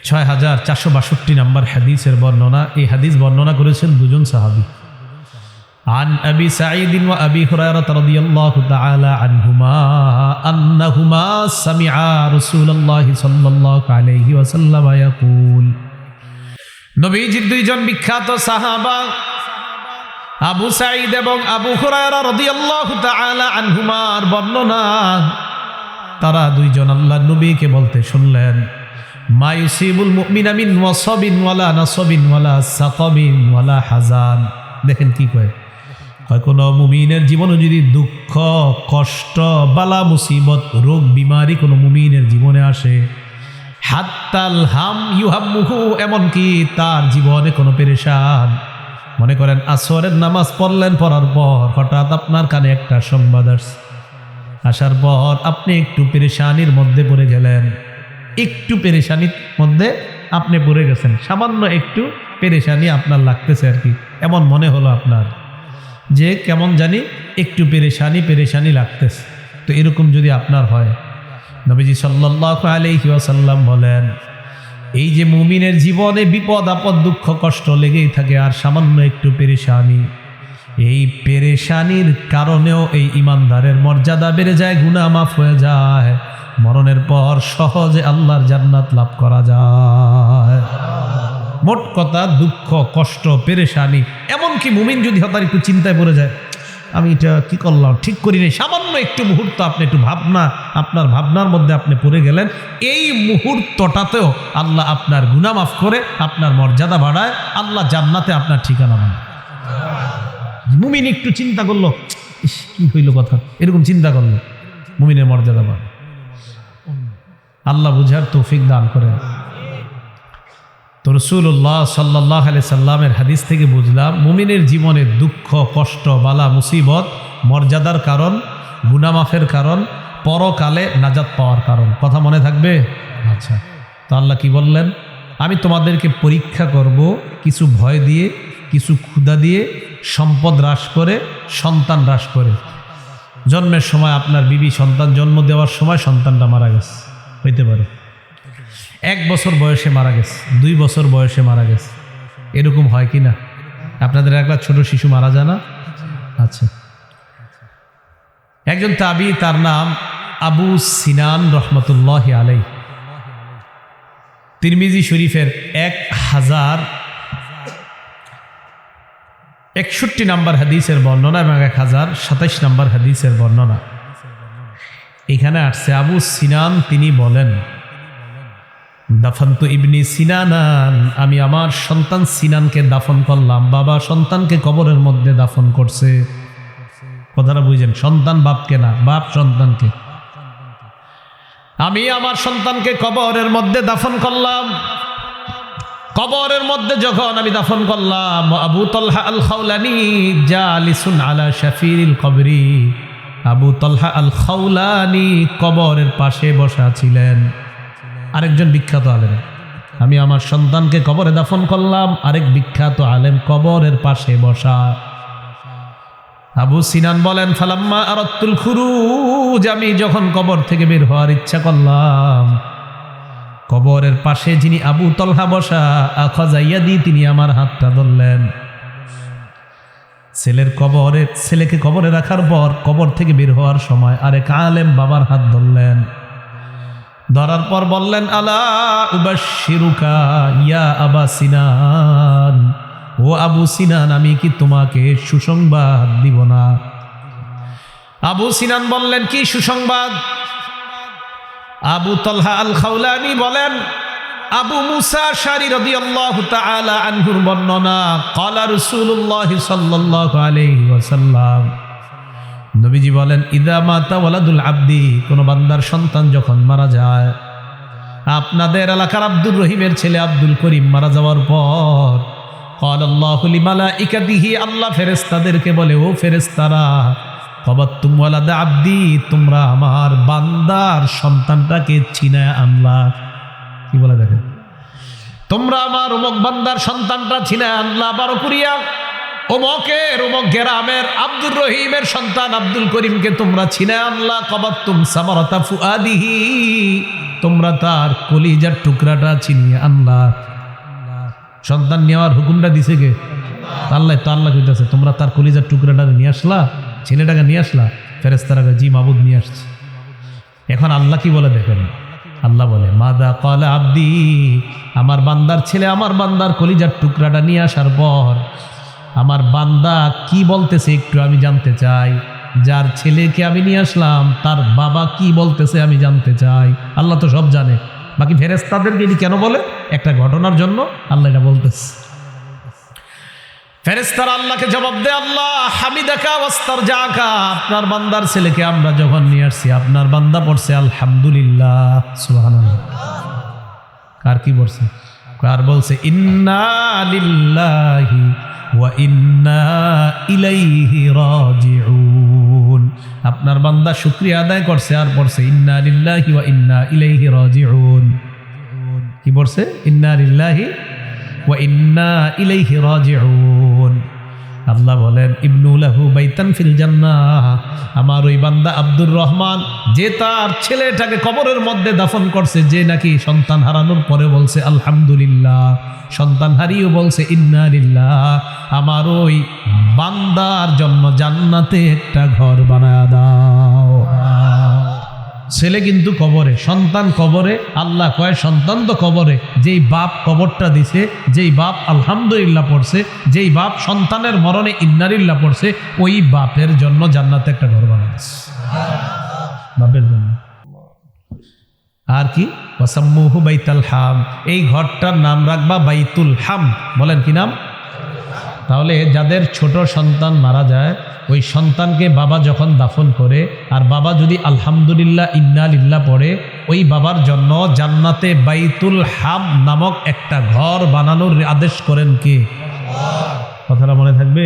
6462 নম্বর হাদিসের বর্ণনা। এই হাদিস বর্ণনা করেছেন দুজন সাহাবী। عن أبي سعيد وأبي هريرة رضي الله تعالى عنهما أنهما سمعا رسول الله صلى الله عليه وسلم يقول নবীজির দুইজন বিখ্যাত সাহাবা আবু সাঈদ এবং আবু হুরায়রা রাদিয়াল্লাহু তাআলা আনহুমার বর্ণনা, তারা দুইজন আল্লাহর নবীকে বলতে শুনলেন, মা ইউসিবুল মুমিনা মিন ওয়াসাবিন ওয়ালা নাসাবিন ওয়ালা সাকাবিন ওয়ালা হাজান। দেখেন কি কয়, কোনো মুমিনের জীবনে যদি দুঃখ কষ্ট বালা মুসিবত রোগ বিমারি কোনো মুমিনের জীবনে আসে, হাত্তাল হাম ইউহাম্মুহু, এমনকি তার জীবনে কোনো পেরেশান, মনে করেন আসরের নামাজ পড়লেন, পড়ার পর হঠাৎ আপনার কানে একটা সংবাদ আসার পর আপনি একটু পেরেশানির মধ্যে পড়ে গেলেন, একটু পেরেশানির মধ্যে আপনি পড়ে গেছেন, সামান্য একটু পেরেশানি আপনার লাগতেছে আর কি, এমন মনে হলো আপনার যে কেমন জানি একটু পেরেশানি লাগতেছে। তো এরকম যদি আপনার হয়, নবীজি সাল্লাল্লাহু আলাইহি ওয়াসাল্লাম বলেন, এই যে মুমিনের জীবনে বিপদ আপদ দুঃখ কষ্ট লেগেই থাকে আর সামান্য একটু পেরেশানি, এই পেরেশানির কারণেও এই ইমানদারের মর্যাদা বেড়ে যায়, গুনাহ মাফ হয়ে যায়, মরণের পর সহজে আল্লাহর জান্নাত লাভ করা যায়। মোট কথা দুঃখ কষ্ট পেরেশানি, এমনকি মুমিন যদি হঠাৎ একটু চিন্তায় পড়ে যায়, আমি এটা কি করলাম, ঠিক করি নাই, সামান্য একটু মুহূর্ত আপনি একটু আপনার ভাবনার মধ্যে আপনি পড়ে গেলেন, এই মুহূর্তটাতেও আল্লাহ আপনার গুনাহ মাফ করে আপনার মর্যাদা বাড়ায়, আল্লাহ জান্নাতে আপনার ঠিকানা বানায়। মুমিন একটু চিন্তা করলো, কি হইল কথা, এরকম চিন্তা করলো, মুমিনের মর্যাদা বাড়ে। আল্লাহ বুঝার তৌফিক দান করেন। তো রাসূলুল্লাহ সাল্লাল্লাহু আলাইহি সাল্লামের হাদিস থেকে বুঝলাম, মুমিনের জীবনে দুঃখ কষ্ট বালা মুসিবত মর্যাদার কারণ, গুনাহ মাফের কারণ, পরকালে নাজাত পাওয়ার কারণ। কথা মনে থাকবে? আচ্ছা, তো আল্লাহ কি বললেন, আমি তোমাদেরকে পরীক্ষা করব কিছু ভয় দিয়ে, কিছু ক্ষুধা দিয়ে, সম্পদ হ্রাস করে, সন্তান হ্রাস করে। জন্মের সময় আপনার বিবি সন্তান জন্ম দেওয়ার সময় সন্তানটা মারা গেছে, হইতে পারে 1 বছর বয়সে মারা গেছে, 2 বছর বয়সে মারা গেছে, এরকম হয় কি না? আপনাদের একবার ছোট শিশু মারা যায় না? আচ্ছা, একজন তাবি, তার নাম আবু সিনান রহমতুল্লাহি আলাইহি, তিরমিজি শরীফের 1061 নম্বর হাদিসের বর্ণনা এবং 1027 নম্বর হাদিসের বর্ণনা। এখানে আসছে আবু সিনান তিনি বলেন, দাফান্তু ইবনি সিনানান, আমি আমার সন্তান সিনানকে দাফন করলাম। বাবা সন্তানকে কবরের মধ্যে দাফন করছে। কথাটা বুঝেন, সন্তান বাপকে না, বাপ সন্তানকে। আমি আমার সন্তানকে কবরের মধ্যে দাফন করলাম। কবরের মধ্যে যখন আমি দাফন করলাম, আবু তালহা আল খাওলানি জালিসুন আলা শাফিরিল কবরি, আবু তালহা আল খাওলানি কবরের পাশে বসা ছিলেন। আরেকজন বিখ্যাত আলেম, আমি আমার সন্তানকে কবরে দাফন করলাম, আরেক বিখ্যাত আলেম কবরের পাশে বসা। আবু সিনান বলেন, ফালাম্মা আরাদতুল খুরুজ, আমি যখন কবর থেকে বের হওয়ার ইচ্ছা করলাম, কবরের পাশে যিনি আবু তালহা বসা, আখাযা ইয়াদি, তিনি আমার হাতটা ধরলেন। ছেলেকে কবরে রাখার পর কবর থেকে বের হওয়ার সময় আরেক আলেম বাবার হাত ধরলেন। ধরার পর বললেন, আলা উবাশশিরুকা ইয়া আবা সিনান, ও আবু সিনান, আমি কি তোমাকে সুসংবাদ দিব না? আবু সিনান বললেন, কি সুসংবাদ? আবু তালহা আল খাওলানি বলেন, আবু মুসা আশআরী রাদিয়াল্লাহু তাআলা আনহুর বর্ণনা, ক্বালা রাসূলুল্লাহ সাল্লাল্লাহু আলাইহি ওয়াসাল্লাম, নবীজি বলেন, ইদা মাতা ওয়ালাদুল আব্দি, কোন বান্দার সন্তান যখন মারা যায়, আপনাদের এলাকার আব্দুর রহিমের ছেলে আব্দুল করিম মারা যাওয়ার পর, ক্বালাল্লাহু লিমালাইকাতিহি, আল্লাহ ফেরেশতাদেরকে বলে, ও ফেরেশতারা, কবাতুম ওয়ালাদা আব্দি, তোমরা আমার বান্দার সন্তানটাকে ছিনায় আনলা। কি বলে দেখেন, তোমরা আমার অমুক বান্দার সন্তানটা ছিনায় আনলা, বারো করিয়া অমুকের অমুক গ্রামের আব্দুর রহিমের সন্তান আব্দুল করিমকে তোমরা ছিনায় আনলা। কবাতুম সামারাতা ফুআদিহি, তোমরা তার কলিজার টুকরাটা ছিনিয়ে আনলা। সন্তান নেওয়ার হুকুমটা দিছে কে? আল্লাহ তো আল্লাহ কইতাছে তোমরা তার কলিজার টুকরাটা নিয়ে আসলা, ছেলেটাকে নিয়ে আসলা। ফেরেশতারা জি মাবুদ নিয়ে আসছে। এখন আল্লাহ কি বলে দেখেন, আল্লাহ বলে মাদা ক্বালা আব্দি, আমার বান্দার ছেলে আমার বান্দার কলিজার টুকরাটা নিয়ে আসার পর আমার বান্দা কি বলতেছে একটু আমি জানতে চাই। যার ছেলেকে আমি নিয়ে আসলাম তার বাবা কি বলতেছে আমি জানতে চাই। আল্লাহ তো সব জানে, বাকি ফেরেশতাদেরকে এটি কেন বলে? একটা ঘটনার জন্য আল্লাহ এটা বলতেছে। ফেরেশতারা আল্লাহকে জবাব দেয়, আল্লাহ হামিদাকা ওয়াস্তারজাকা, আপনার বান্দার ছেলেকে আমরা যখন নিয়ে আসছি আপনার বান্দা পড়ছে আলহামদুলিল্লাহ, সুবহানাল্লাহ। কার কি পড়ছে? কার বলছে ইন্না লিল্লাহি ওয়া ইন্না ইলাইহি রাজিউন। আপনার বান্দা শুকরিয়া আদায় করছে আর পড়ছে ইন্না লিল্লাহি ওয়া ইন্না ইলাইহি রাজিউন। কি পড়ছে? ইন্না লিল্লাহি ওয়া ইন্না ইলাইহি রাজিউন। আল্লাহ বলেন ইবনু লাহু বাইতান ফিল জান্নাহ, আমার ওই বান্দা আব্দুর রহমান যে তার ছেলেটাকে কবরের মধ্যে দাফন করছে, যে নাকি সন্তান হারানোর পরে বলছে আলহামদুলিল্লাহ, সন্তান হারিয়েও বলছে ইন্না লিল্লাহ, আমার ওই বান্দার জন্য জান্নাতে একটা ঘর বানায় দাও। ছেলে কিন্তু কবরে, সন্তান কবরে। আল্লাহ কয় সন্তান তো কবরে, যেই বাপ কবরটা দিছে, যেই বাপ আলহামদুলিল্লাহ পড়ছে, যেই বাপ সন্তানের মরণে ইন্নালিল্লাহ পড়ছে, ওই বাপের জন্য জান্নাতে একটা ঘর বানাচ্ছে, বাপের জন্য। আর কি ওয়াসাম্মুহু বাইতুল হাম, এই ঘরটার নাম রাখবা বাইতুল হাম। বলেন কি নাম? তাহলে যাদের ছোট সন্তান মারা যায়, ওই সন্তানকে বাবা যখন দাফন করে আর বাবা যদি আলহামদুলিল্লাহ ইন্না লিল্লাহ পড়ে, ওই বাবার জন্য জান্নাতে বাইতুল হাম নামক একটা ঘর বানানোর আদেশ করেন কে? কথাটা মনে থাকবে।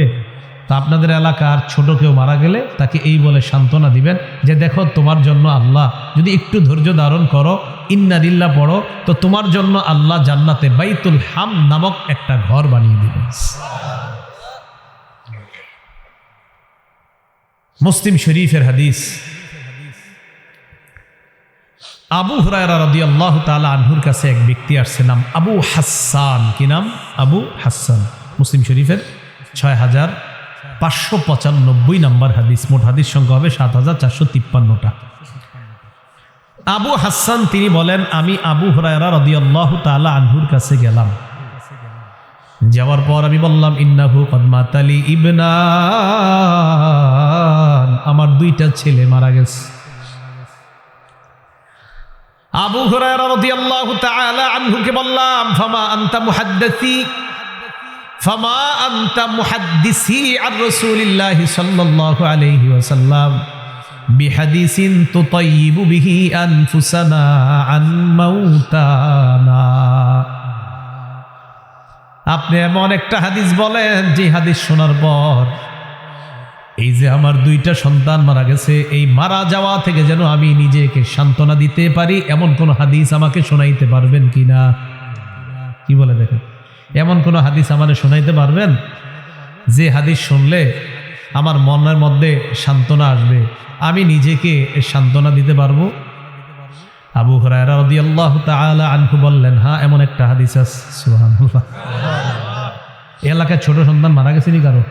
তা আপনাদের এলাকার ছোট কেউ মারা গেলে তাকে এই বলে সান্ত্বনা দিবেন যে দেখো তোমার জন্য আল্লাহ, যদি একটু ধৈর্য ধারণ করো, ইন্না লিল্লাহ পড়ো, তো তোমার জন্য আল্লাহ জান্নাতে বাইতুল হাম নামক একটা ঘর বানিয়ে দিবেন। মুসলিম শরীফের হাদিস। আবু হুরায়রা রাদিয়াল্লাহু তাআলা আনহুর কাছে এক ব্যক্তি আসছে, নাম আবু হাসান। কি নাম? আবু হাসান। মুসলিম শরীফের 6595 নম্বর হাদিস। মোট হাদিস সংখ্যা হবে 7453টা। আবু হাসান তিনি বলেন, আমি আবু হুরায়রা রাদিয়াল্লাহু তাআলা আনহুর কাছে গেলাম। যাওয়ার পর আমি বললাম ইন্নাহু কদ মাতালি ইবনান, আমার দুইটা ছেলে মারা গেছে। আবু হুরায়রা রাদিয়াল্লাহু তাআলা আনহুকে বললাম ফামা আনতা মুহাদ্দিসি আর রাসূলিল্লাহি সাল্লাল্লাহু আলাইহি ওয়াসাল্লাম বিহাদিসিন তুতাইয়িবু বিহি আনফুসানা আন মাউতানা। আপনি এমন একটা হাদিস বলেন যে হাদিস শোনার পর এই যে আমার দুইটা সন্তান মারা গেছে, এই মারা যাওয়া থেকে যেন আমি নিজেকে সান্ত্বনা দিতে পারি, এমন কোন হাদিস আমাকে শোনাইতে পারবেন কিনা? কি বলে দেখেন, এমন কোন হাদিস আমাকে শোনাইতে পারবেন যে হাদিস শুনলে আমার মনের মধ্যে সান্ত্বনা আসবে, আমি নিজেকে সান্ত্বনা দিতে পারবো? আবু হুরায়রা রাদিয়াল্লাহু তাআলা আনহু বললেন, হ্যাঁ এমন একটা হাদিস আছে। সুবহানাল্লাহ। এলাকায় ছোট সন্তান মারা গেছে নি কারো?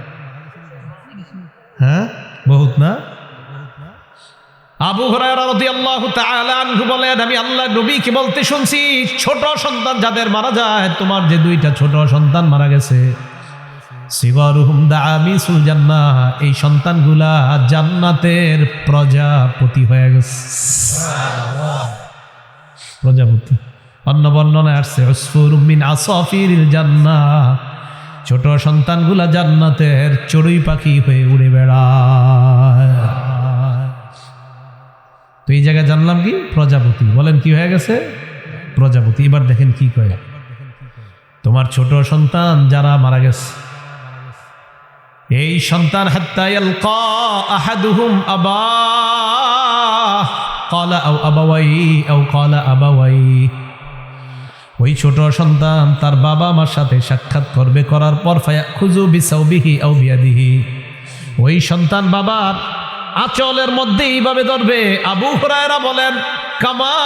হ্যাঁ, বহুত না? আবু হুরায়রা রাদিয়াল্লাহু তাআলা আনহু বলেন, আমি আল্লাহর নবীকে বলতে শুনছি, ছোট সন্তান যাদের মারা যায়, তোমার যে দুইটা ছোট সন্তান মারা গেছে, সিগারুহুম দাআমিসুল জান্নাহ, এই সন্তানগুলা জান্নাতের প্রজাপতি হয়ে গেছে। প্রজাপতি। অন্য বর্ণনায় আসছে উসফুরুম মিন আসাফিরিল জান্নাহ, ছোট সন্তানগুলা জান্নাতের চড়ুই পাখি হয়ে উড়ে বেড়ায়। তো এই জায়গায় জানলাম কি? প্রজাপতি। বলেন কি হয়ে গেছে? প্রজাপতি। এবার দেখেন কি কয়, তোমার ছোট সন্তান যারা মারা গেছে, এই সন্তান হাত্তা ইয়ালকা আহাদুহুম আবাহ ক্বালা আও আবাওয়াইহি আও ক্বালা আবাওয়াইহি, ওই ছোট সন্তান তার বাবা মার সাথে সাক্ষাৎ করবে, করার পর ফায়াখুযু বিসাওবিহি আও বিয়াদিহি, ওই সন্তান বাবার আঁচলের মধ্যে এইভাবে ধরবে। আবু হুরায়রা বলেন, কামা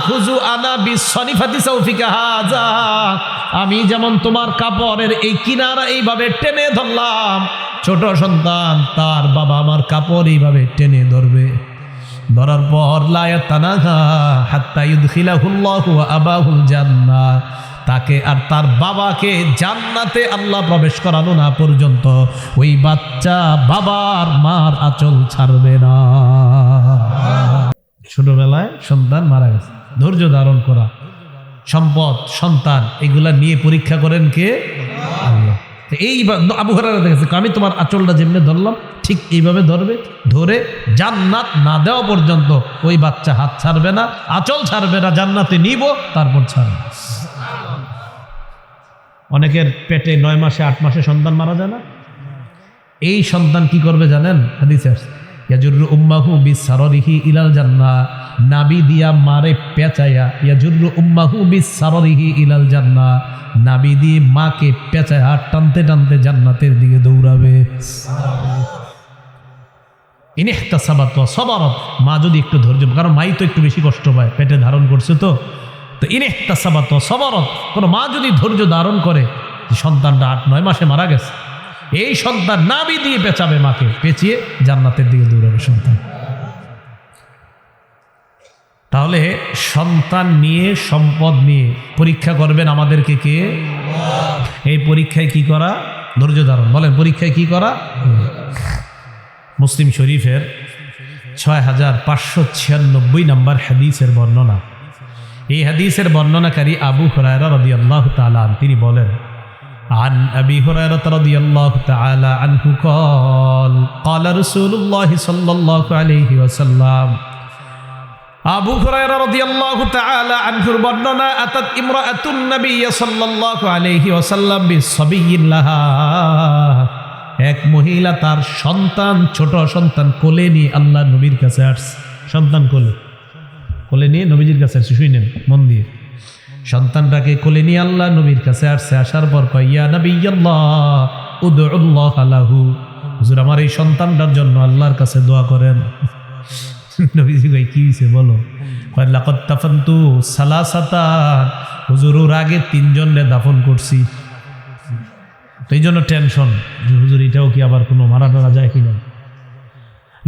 খুযু আনা বিসনিফাতি সাউফিকা হাযা, আমি যেমন তোমার কাপড়ের এই কিনারা এইভাবে টেনে ধরলাম, ছোট সন্তান তার বাবা আমার কাপড় এইভাবে টেনে ধরবে। ধরার পর লা ইয়াতানাহা হাত্তা ইউদখিলাহুল্লাহু ওয়া আবাহুল জান্নাহ, তাকে আর তার বাবাকে জান্নাতে আল্লাহ প্রবেশ করানো না পর্যন্ত ওই বাচ্চা বাবার মার আঁচল ছাড়বে না। ছোটবেলায় সন্তান মারা গেছে, ধৈর্য ধারণ করা, সম্পদ সন্তান এগুলা নিয়ে পরীক্ষা করেন কে? আল্লাহ। এই আবু হুরায়রা দেখেছে, আমি তোমার আঁচলটা যেমনি ধরলাম ঠিক এইভাবে ধরবে, ধরে জান্নাত না দেওয়া পর্যন্ত ওই বাচ্চা হাত ছাড়বে না, আঁচল ছাড়বে না, জান্নাতে নিব তারপর ছাড়বে। অনেকের পেটে 9 মাসে 8 মাসে সন্তান মারা যায় না, এই সন্তান কি করবে জানেন? হাদিসে আছে ইয়াজুরু উম্মাহু বিসাররিহি ইলাল জান্নাহ, নাবি দিয়া মারে পেঁচায়া, ইয়াজুরু উম্মাহু বিসাররিহি ইলাল জান্নাহ, নাবি দিয়ে মাকে পেঁচায়া টানতে টানতে জান্নাতের দিকে দৌড়াবে। ইনহতাসাবাত ওয়া সাবারাত, মা যদি একটু ধৈর্য, কারণ মাই তো একটু বেশি কষ্ট পায়, পেটে ধারণ করছে তো ইনহতাসাবাত ওয়া সাবারাত, কোনো মা যদি ধৈর্য ধারণ করে, সন্তানটা 8-9 মাসে মারা গেছে, এই সন্তান নাবি দিয়ে পেঁচাবে, মাকে পেঁচিয়ে জান্নাতের দিকে দৌড়াবে সন্তান। তাহলে সন্তান নিয়ে সম্পদ নিয়ে পরীক্ষা করবেন আমাদেরকে কে? এই পরীক্ষায় কি করা? ধৈর্য ধারণ। বলেন পরীক্ষায় কি করা? মুসলিম শরীফের 6596 নম্বর হাদিসের বর্ণনা। এই হাদিসের বর্ণনাকারী আবু হুরায়রা রাদিয়াল্লাহু তাআলা আনহু, তিনি বলেন عن أبي هريرة رضي الله تعالى عنه قال رسول الله صلى الله عليه وسلم, আবু হুরায়রা রাদিয়াল্লাহু তাআলা আনহুর বর্ণনা, আতাত ইমরাআতুন নবী সাল্লাল্লাহু আলাইহি ওয়াসাল্লাম বিসাবিয়্যিন লাহা, এক মহিলা তার সন্তান, ছোট সন্তান কোলে নিয়ে আল্লাহ নবীর কাছে আসছে। সন্তান কোলে নিয়ে নবীজির কাছে আসছে, শুনেন মন দিয়ে। সন্তানটাকে কোলে নিয়ে আল্লাহ নবীর কাছে আসছে। আসার পর কয়, ইয়া নবিয়াল্লাহ উদউল্লাহ লাহু, হুজুর আমার এই সন্তানটার জন্য আল্লাহর কাছে দোয়া করেন। নবীজি কয়, কি হইছে বলো? কয় লাকাদ দাফানতু সালাসাতান, হুজুর ওর আগে 3 জনকে দাফন করছি। তো এই জন্য টেনশন যে হুজুর এটাও কি আবার কোনো মারা টারা যায় কিনা।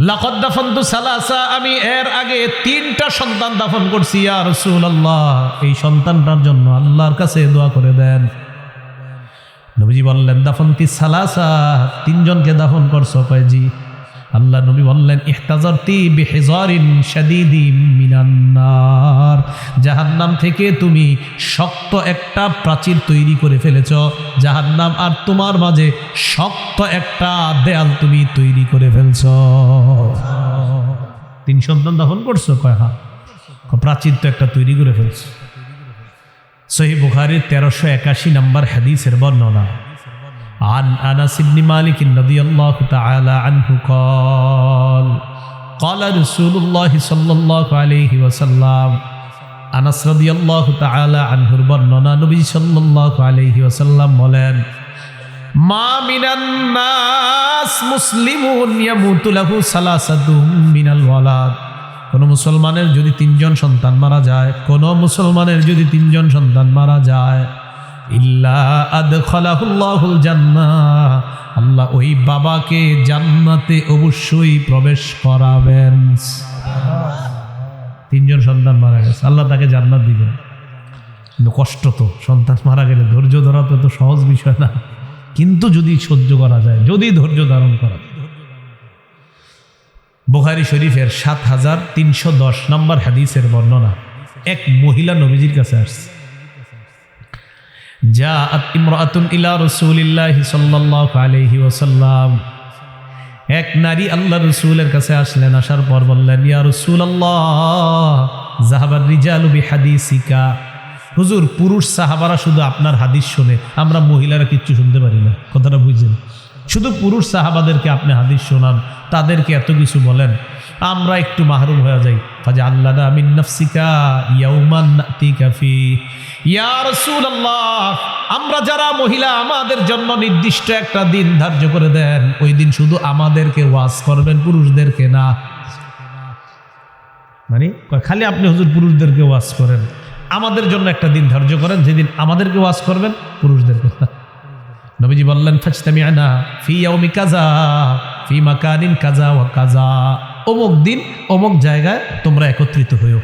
লাকাদ দাফানতু সালাসা, আমি এর আগে 3টা সন্তান দাফন করছি ইয়া রাসূলুল্লাহ, এই সন্তানটার জন্য আল্লাহর কাছে দোয়া করে দেন। নবীজি বললেন, দাফনতি সালাসা, 3 জনকে দাফন করছো? কয় জি। আল্লাহ নবী বললেন, ইহতাজারতি বিহিজারিন শাদীদিম মিনান নার, জাহান্নাম থেকে তুমি শক্ত একটা প্রাচীর তৈরি করে ফেলেছ, জাহান্নাম আর তোমার মাঝে শক্ত একটা দেয়াল তুমি তৈরি করে ফেলছ। 3 সন্তান দাফন করছো? কয় হ্যাঁ। প্রাচীর তো একটা তৈরি করে ফেলছ। সহিহ বুখারীর 1381 নম্বর হাদিসের বর্ণনা। عن أنس بن مالك رضي الله تعالى عنه قال رسول الله صلى الله عليه وسلم, আনাস রাদিয়াল্লাহু তাআলা আনহুর বর্ণনা, নবী সাল্লাল্লাহু আলাইহি ওয়াসাল্লাম বলেন, মা মিনান নাস মুসলিমুন ইয়ামুতু লাহু সালাসাতুম মিনাল ওয়ালাদ, কোন মুসলমানের যদি 3 জন সন্তান মারা যায়, কোন মুসলমানের যদি 3 জন সন্তান মারা যায়, ইল্লা আদখালাহুল্লাহুল জান্নাহ, আল্লাহ ওই বাবাকে জান্নাতে অবশ্যই প্রবেশ করাবেন। 3 জন সন্তান মারা গেছে, আল্লাহ তাকে জান্নাত দিবেন। কিন্তু কষ্ট তো, সন্তান মারা গেলে ধৈর্য ধরা তো সহজ বিষয় না, কিন্তু যদি সহ্য করা যায়, যদি ধৈর্য ধারণ করা যায়। বুখারী শরীফের 7310 নম্বর হাদিসের বর্ণনা। এক মহিলা নবীজির কাছে আসছে। জাআত ইমরাআতুন ইলা রাসূলিল্লাহি সাল্লাল্লাহু আলাইহি ওয়াসাল্লাম, এক নারী আল্লাহ রাসূলের কাছে আসলেন। আসার পর বললেন, ইয়া রাসূলুল্লাহ যাহাবার রিজালু বিহাদিসিকা, হুজুর পুরুষ সাহাবারা শুধু আপনার হাদিস শুনে, আমরা মহিলারা কিচ্ছু শুনতে পারি না। কথাটা বুঝছেন? শুধু পুরুষ সাহাবাদেরকে আপনি হাদিস শোনান, তাদেরকে এত কিছু বলেন, আমরা একটু মাহরুম হয়ে যাই। ফাজআলনা মিন নাফসিকা ইয়াওমান নাতিকা ফি, ইয়া রাসূলুল্লাহ আমরা যারা মহিলা, আমাদের জন্য নির্দিষ্ট একটা দিন ধার্য করে দেন, ওই দিন শুধু আমাদেরকে ওয়াজ করবেন, পুরুষদেরকে না। মানে খালি আপনি হুজুর পুরুষদেরকে ওয়াজ করেন, আমাদের জন্য একটা দিন ধার্য করেন যেদিন আমাদেরকে ওয়াজ করবেন পুরুষদের কথা। নবীজি বললেন ফাজতামিআনা ফি ইয়াউমি কাযা ফি মাকানিন কাযা ওয়া কাযা, অমুক দিন অমুক জায়গায় তোমরা একত্রিত হইও।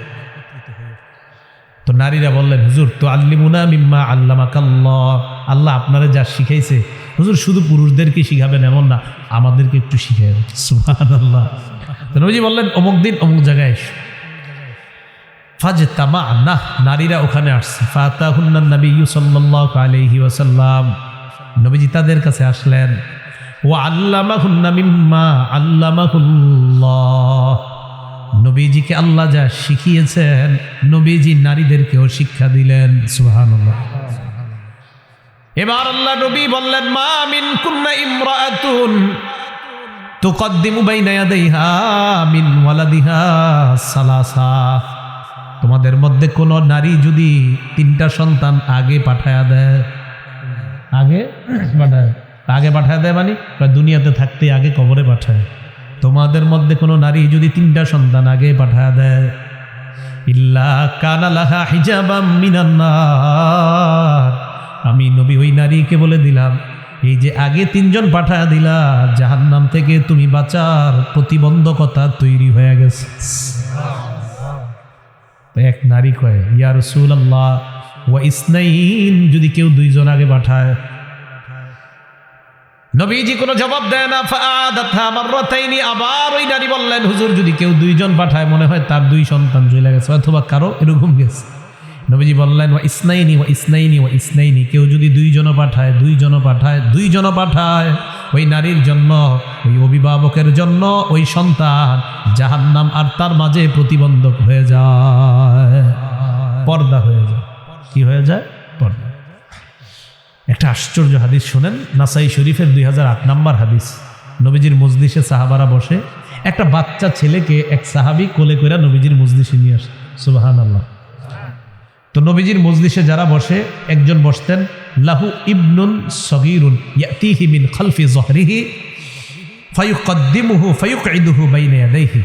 তো নারীরা বললেন হুজুর তো আল্লিমুনা মিম্মা আল্লামাকাল্লাহ, আল্লাহ আপনারা যা শিখাইছে হুজুর শুধু পুরুষদেরকে শিখাবেন এমন না, আমাদেরকে একটু শিখাবেন। সুবহানাল্লাহ। তো নবীজি বললেন অমুক দিন অমুক জায়গায় এসো। ফাজতামা'না, নারীরা ওখানে আসছে। ফাতাহুন্নান নবিয়্যু সাল্লাল্লাহু আলাইহি ওয়াসাল্লাম, নবীজি তাদের কাছে আসলেন। ওয়া আল্লামাহুন্না মিম্মা আল্লামাহুল্লাহ, নবীজিকে আল্লাহ যা শিখিয়েছেন নবীজি নারীদেরকেও শিক্ষা দিলেন। সুবহানাল্লাহ। এবার আল্লাহ নবী বললেন মা মিনকুন্না ইমরাআতুন তুকদ্দিমু বাইনা ইয়াদাইহা মিন ওয়ালাদিহা সালাসা, তোমাদের মধ্যে কোন নারী যদি 3টা সন্তান আগে পাঠায়া দেয়, আগে পাঠায় দেয় মানে দুনিয়াতে থাকতে আগে কবরে পাঠায়, তোমাদের মধ্যে কোনো নারী যদি 3টা সন্তান আগে পাঠায় দেয় ইল্লা কানা লাহা হিজাবাম মিনান নার, আমি নবী ওই নারীকে বলে দিলাম এই যে আগে 3জন পাঠায় দিলা জাহান্নাম থেকে তুমি বাঁচার প্রতিবন্ধকতা তৈরি হয়ে গেছে। এক নারী কয় ইয়া রাসূলুল্লাহ ওয়া ইসনাইন, যদি কেউ 2জন আগে পাঠায়। নবীজি কোনো জবাব দেয় না। ফাআদাতহা মাররাতাইনি, আবার ওই নারী বললেন হুজুর যদি কেউ 2জন পাঠায় মনে হয় তার 2 সন্তান চলে গেছে অথবা কারো এরকম গেছে। নবীজি বললেন ওয়া ইসনাইনি ওয়া ইসনাইনি ওয়া ইসনাইনি, কেউ যদি 2জন পাঠায় 2জন পাঠায় 2জন পাঠায়, ওই নারীর জন্য ওই অভিভাবকের জন্য ওই সন্তান জাহান্নাম আর তার মাঝে প্রতিবন্ধক হয়ে যায়, পর্দা হয়ে যায়। কি হয়ে যায়? পর্দা। একটা আশ্চর্য হাদিস শোনেন, নাসাই শরীফের 2008 নম্বর হাদিস। নবীজির মজলিসে সাহাবারা বসে, একটা বাচ্চা ছেলেকে এক সাহাবী কোলে করে নবীজির মজলিসে নিয়ে আসে। সুবহানাল্লাহ। তো নবীজির মজলিসে যারা বসে, একজন বসতেন লাহু ইবনুন সগীরুন ইয়াতিহি মিন খালফি যহরিহি ফায়ুকদ্দিমুহু ফায়ুকঈদুহু বাইনা ইয়াদাইহি,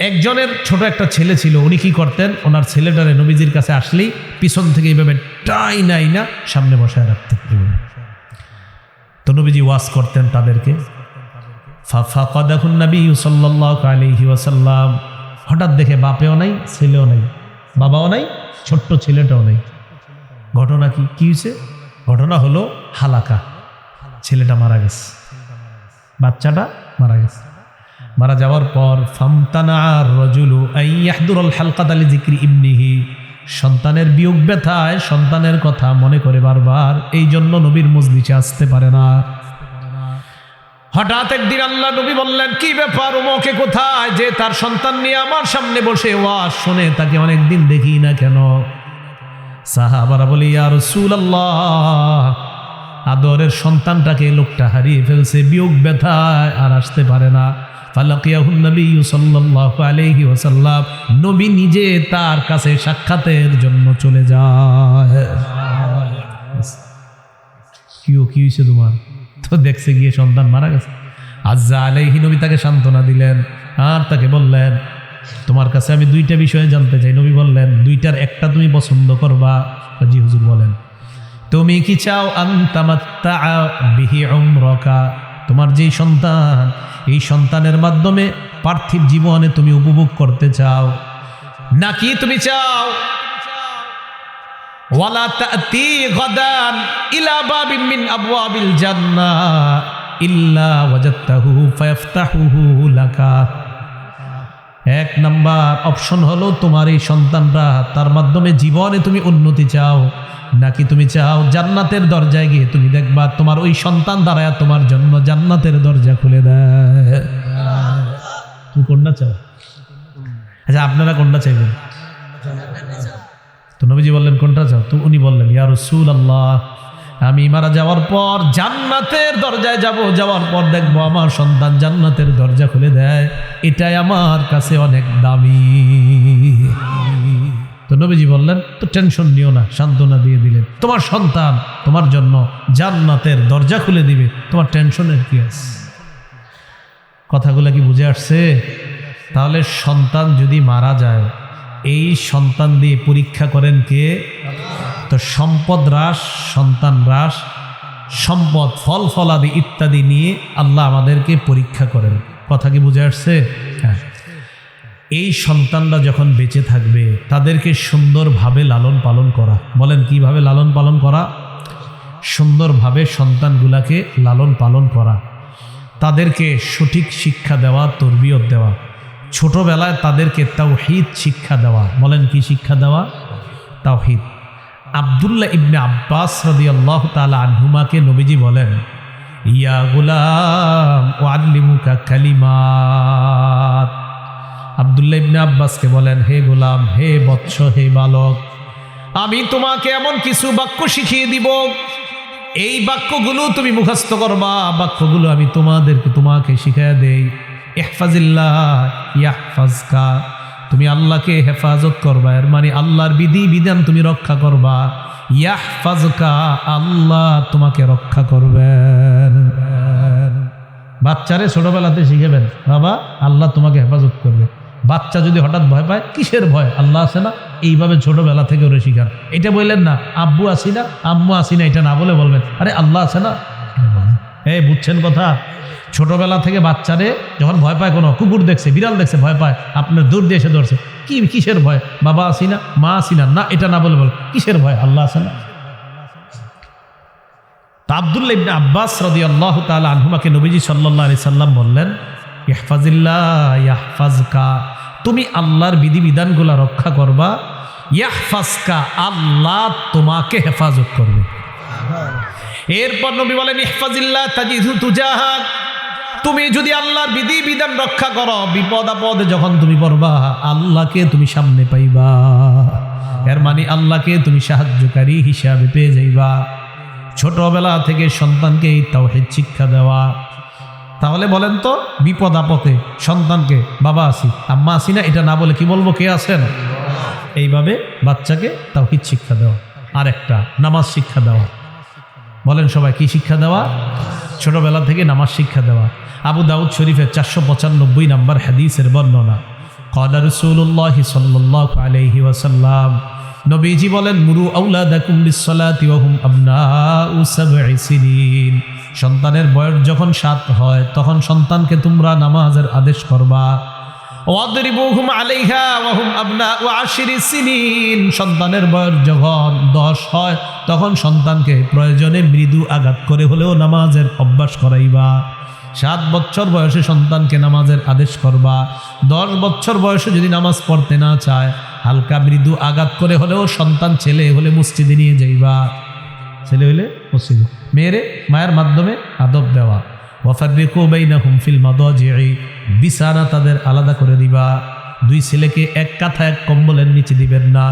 একজনের ছোট একটা ছেলে ছিল, উনি কি করতেন ওনার ছেলেটারে নবীজির কাছে আসলেই পিছন থেকে এইভাবে টাইনা সামনে বসায় রাখতেন। তো নবীজি ওয়াজ করতেন তাদেরকে। ফাফাকাদাহুন নবী সাল্লাল্লাহু আলাইহি ওয়াসাল্লাম, হঠাৎ দেখে বাপেও নাই ছেলেও নাই, বাবাও নাই ছোট্ট ছেলেটাও নাই। ঘটনা কি হয়েছে? ঘটনা হলো হালাকা, ছেলেটা মারা গেছে, বাচ্চাটা মারা গেছে। মারা যাওয়ার পর ফামতানা রাজুলু আন ইয়াহদুরাল হালকাতা লিযিকরি ইবনিহি, সন্তানের বিয়োগ ব্যথায় সন্তানের কথা মনে করে বারবার, এই জন্য নবীর মজলিসে আসতে পারে না। হঠাৎ একদিন আল্লাহ নবী বললেন কি ব্যাপার, ওমকে কোথায় যে তার সন্তান নিয়ে আমার সামনে বসে ওয়াজ শুনে, তাকে অনেকদিন দেখি না কেন? সাহাবারা বলে ইয়া রাসূলুল্লাহ, আদরের সন্তানটাকে লোকটা হারিয়ে ফেলছে, বিয়োগ ব্যথায় আর আসতে পারে না। ফালাকিয়াহুন নবী সাল্লাল্লাহু আলাইহি ওয়াসাল্লাম, নবী নিজে তার কাছে সাক্ষাতের জন্য চলে যায়। কি হয়েছে তোমার? তো দেখছে গিয়ে সন্তান মারা গেছে। আজ্জা আলাইহি, নবী তাকে সান্ত্বনা দিলেন আর তাকে বললেন তোমার কাছে আমি 2টা বিষয়ে জানতে চাই। নবী বললেন 2টার একটা তুমি পছন্দ করবা? জি হুজুর বলেন। তুমি কি চাও আনতামাত্তা বিহি উমরাকা, তোমার যেই সন্তান, এই সন্তানের মাধ্যমে পার্থিব জীবনে তুমি উপভোগ করতে চাও, নাকি তুমি চাও ওয়ালা তাতি গাদান ইলা বাবিন মিন আবওয়াবিল জান্নাহ ইল্লা ওয়াজাদতাহু ফায়াফতাহুহু লাকা? 1 নাম্বার অপশন হলো তোমার এই সন্তানরা, তার মাধ্যমে জীবনে তুমি উন্নতি চাও, নাকি তুমি চাও জান্নাতের দরজায় গিয়ে তুমি দেখবা তোমার ওই সন্তান দাঁড়ায় তোমার জন্য জান্নাতের দরজা খুলে দেয়। তুমি কোনটা চাও? আচ্ছা আপনারা কোনটা চাইবেন? তো নবীজি বললেন কোনটা চাও? তো উনি বললেন ইয়া রাসূলুল্লাহ, আমি মারা যাওয়ার পর জান্নাতের দরজায় যাব, যাওয়ার পর দেখবো আমার সন্তান জান্নাতের দরজা খুলে দেয়, এটাই আমার কাছে অনেক দামি। তো নবীজি বললেন তো টেনশন নিও না, সান্ত্বনা দিয়ে দিলেন, তোমার সন্তান তোমার জন্য জান্নাতের দরজা খুলে দিবে, তোমার টেনশনের কি আছে? কথাগুলো কি বুঝে আসছে? তাহলে সন্তান যদি মারা যায় এই সন্তান দিয়ে পরীক্ষা করেন কে? তো সম্পদ হ্রাস, সন্তান হ্রাস, সম্পদ ফল ফলাদি ইত্যাদি নিয়ে আল্লাহ আমাদেরকে পরীক্ষা করেন। কথা কি বুঝে আসছে? হ্যাঁ। এই সন্তানরা যখন বেঁচে থাকবে তাদেরকে সুন্দরভাবে লালন পালন করা। বলেন কিভাবে লালন পালন করা? সুন্দরভাবে সন্তানগুলাকে লালন পালন করা, তাদেরকে সঠিক শিক্ষা দেওয়া, তরবিয়ত দেওয়া, ছোটবেলায় তাদেরকে তাওহীদ শিক্ষা দেওয়া। বলেন কি শিক্ষা দেওয়া? তাওহীদ। আব্দুল্লাহ ইবনে আব্বাস রাদিয়াল্লাহু তাআলা আনহুমাকে নবীজি বলেন, ইয়া গুলাম উআল্লিমুকা কালিমাত। আব্দুল্লাহ ইবনে আব্বাসকে বলেন, হে গোলাম, হে বৎস, হে বালক, আমি তোমাকে এমন কিছু বাক্য শিখিয়ে দিব, এই বাক্যগুলো তুমি মুখস্থ করবা। বাক্যগুলো আমি তোমাকে শিখিয়ে দেই। ইহফাজিল্লাহ ইয়াহফাজকা, তুমি আল্লাহকে হেফাজত করবা, এর মানে আল্লাহর বিধি বিধান তুমি রক্ষা করবা। ইয়াহফাজকা, আল্লাহ তোমাকে রক্ষা করবেন। বাচ্চারে ছোটবেলাতে শিখাবেন, বাবা আল্লাহ তোমাকে হেফাজত করবে। বাচ্চা যদি হঠাৎ ভয় পায়, কিসের ভয়? আল্লাহ আছে না, এইভাবে ছোটবেলা থেকে ওরে শিখান। এটা বললেন না আব্বু আসি না, আম্মু আসি না, এটা না বলে বলবেন আরে আল্লাহ আছে না। এই বুঝছেন কথা? ছোটবেলা থেকে বাচ্চারে যখন ভয় পায়, কোনো কুকুর দেখছে, বিড়াল দেখছে, ভয় পায়, আপনার দূর দিয়ে এসে ধরছে, কিসের ভয়? বাবা আসি না, মা আসি না, না এটা না বলে বল কিসের ভয়? আল্লাহ আছে না। আব্দুল্লাহ ইবনে আব্বাস রাদিয়াল্লাহু তাআলা আনহুমাকে নবীজি সাল্লাল্লাহু আলাইহি সাল্লাম বললেন, ইহফাজিল্লাহ ইয়াহফাজকা, তুমি আল্লাহর বিধিবিধানগুলো রক্ষা করবা। ইয়াহফাজকা, আল্লাহ তোমাকে হেফাজত করবে। এরপর নবী বলেন, ইহফাজিল্লাহ তাজিদহু তুজাহাক, তুমি যদি আল্লাহর বিধিবিধান রক্ষা করো, বিপদ আপদে যখন তুমি পড়বা, আল্লাহকে তুমি সামনে পাইবা। এর মানে আল্লাহকে তুমি সাহায্যকারী হিসাবে পেয়ে যাইবা। ছোটবেলা থেকে সন্তানকে এই তাওহীদ শিক্ষা দেওয়া। তাহলে বলেন তো, বিপদ আপদে সন্তানকে বাবা আসি, আম্মা আসি না, এটা না বলে কি বলবো? কে আছেন? এইভাবে বাচ্চাকে তাওহীদ শিক্ষা দেওয়া। আর একটা নামাজ শিক্ষা দেওয়া। বলেন সবাই, কি শিক্ষা দেওয়া? ছোটবেলা থেকে নামাজ শিক্ষা দেওয়া। আবু দাউদ শরীফের 495 নম্বর হাদিসের বর্ণনা, ক্বালা রাসূলুল্লাহ সাল্লাল্লাহু আলাইহি ওয়াসাল্লাম, নবীজি বলেন, মুরু আওলাদাকুম বিসসালাতি ওয়া হুম আবনাউ সাবঈ সিনিন, সন্তানের বয়স যখন 7 হয় তখন সন্তানকে তোমরা নামাজের আদেশ করবা। ওয়াদরিবুহুম আলাইহা ওয়া হুম আবনাউ 10 সিনিন, সন্তানের বয়স যখন 10 হয় তখন সন্তানকে প্রয়োজনে মৃদু আঘাত করে হলেও নামাজের অভ্যাস করাইবা। 7 বছর বয়সে সন্তানকে নামাজের আদেশ করবা। 10 বছর বয়সে যদি নামাজ পড়তে না চায়, হালকা মৃদু আঘাত করে হলেও সন্তান ছেলে হলে মসজিদে নিয়ে যাইবা। ছেলে হলে মসজিদে, মেয়েরে মায়ের মাধ্যমে আদব দেওয়া। ওয়াফাররিকু বাইনাহুম ফিল মাদাজি'i, বিছানা তাদের আলাদা করে দিবা। 2 ছেলেকে এক কাঁথা এক কম্বলের নিচে দিবেন না,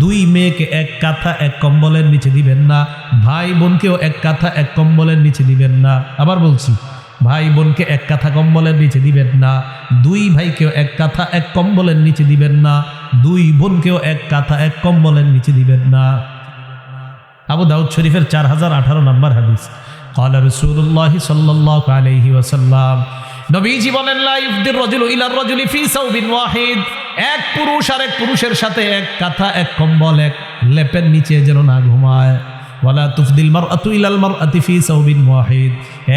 2 মেয়েকে এক কাঁথা এক কম্বলের নিচে দিবেন না, ভাই বোনকেও এক কাঁথা এক কম্বলের নিচে দিবেন না। আবার বলছি, ভাই বোনকে এক কাঁথা কম্বলের নিচে দিবেন না, 2 ভাইকেও এক কাঁথা এক কম্বলের নিচে দিবেন না, 2 বোনকেও এক কাঁথা এক কম্বলের নিচে দিবেন না। আবু দাউদ শরীফের 4018 নম্বর হাদিস, ক্বালা রাসূলুল্লাহ সাল্লাল্লাহু আলাইহি ওয়াসাল্লাম, নবীজি বলেন, লা ইফদির রাজুলু ইলা রাজুলি ফি সাওবিন ওয়াহিদ, এক পুরুষ আরেক পুরুষের সাথে এক কাঁথা এক কম্বল এক লেপের নিচে যেন না ঘুমায়। ওয়ালা তুফদিল মারআতু ইলাল মারআতি ফি সাওবিন ওয়াহিদ,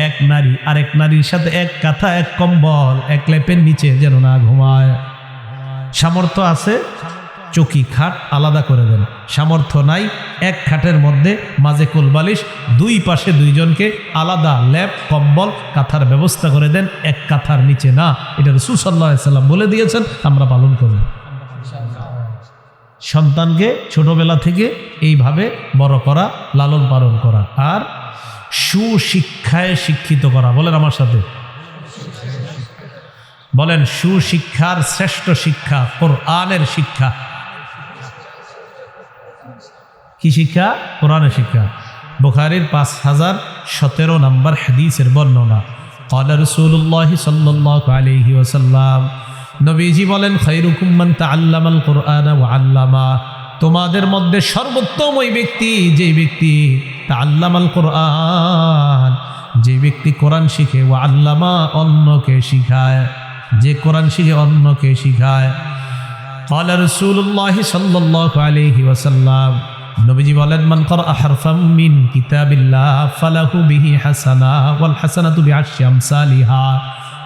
এক নারী আরেক নারীর সাথে এক কাঁথা এক কম্বল এক লেপের নিচে যেন না ঘুমায়। সামর্থ্য আছে, চৌকি খাট আলাদা করে দেন। সামর্থ্য নাই, এক খাটের মধ্যে মাঝে কোলবালিশ, 2 পাশে 2 জনকে আলাদা লেপ কম্বল কাঁথার ব্যবস্থা করে দেন, এক কাঁথার নিচে না। এটা রাসূল সাল্লাল্লাহু আলাইহি সাল্লাম বলে দিয়েছেন, আমরা পালন করব। সন্তানকে ছোটবেলা থেকে এইভাবে বড় করা, লালন পালন করা, আর সুশিক্ষায় শিক্ষিত করা। বলেন আমার সাথে, বলেন, সুশিক্ষার শ্রেষ্ঠ শিক্ষা কোরআনের শিক্ষা। কি শিক্ষা? কোরআনের শিক্ষা। বুখারীর 5017 নম্বর হাদিসের বর্ণনা, ক্বালা রাসূলুল্লাহ সাল্লাল্লাহু আলাইহি ওয়াসাল্লাম, নবীজি বলেন, খায়রুকুম মান তাআল্লামাল কুরআনা ওয়া আল্লামা, তোমাদের মধ্যে সর্বোত্তম ওই ব্যক্তি যে ব্যক্তি তাআল্লামাল কুরআন, যে ব্যক্তি কোরআন শিখে, ওয়া আল্লামা অন্যকে শিখায়, যে কোরআন শিখে অন্যকে শিখায়। قال رسول الله صلى الله عليه وسلم নবীজি বলেন মান ক্বারা হারফাম মিন কিতাবিল্লাহ ফালাহু বিহি হাসানা ওয়াল হাসানাতু বিআশরি আমসালিহা।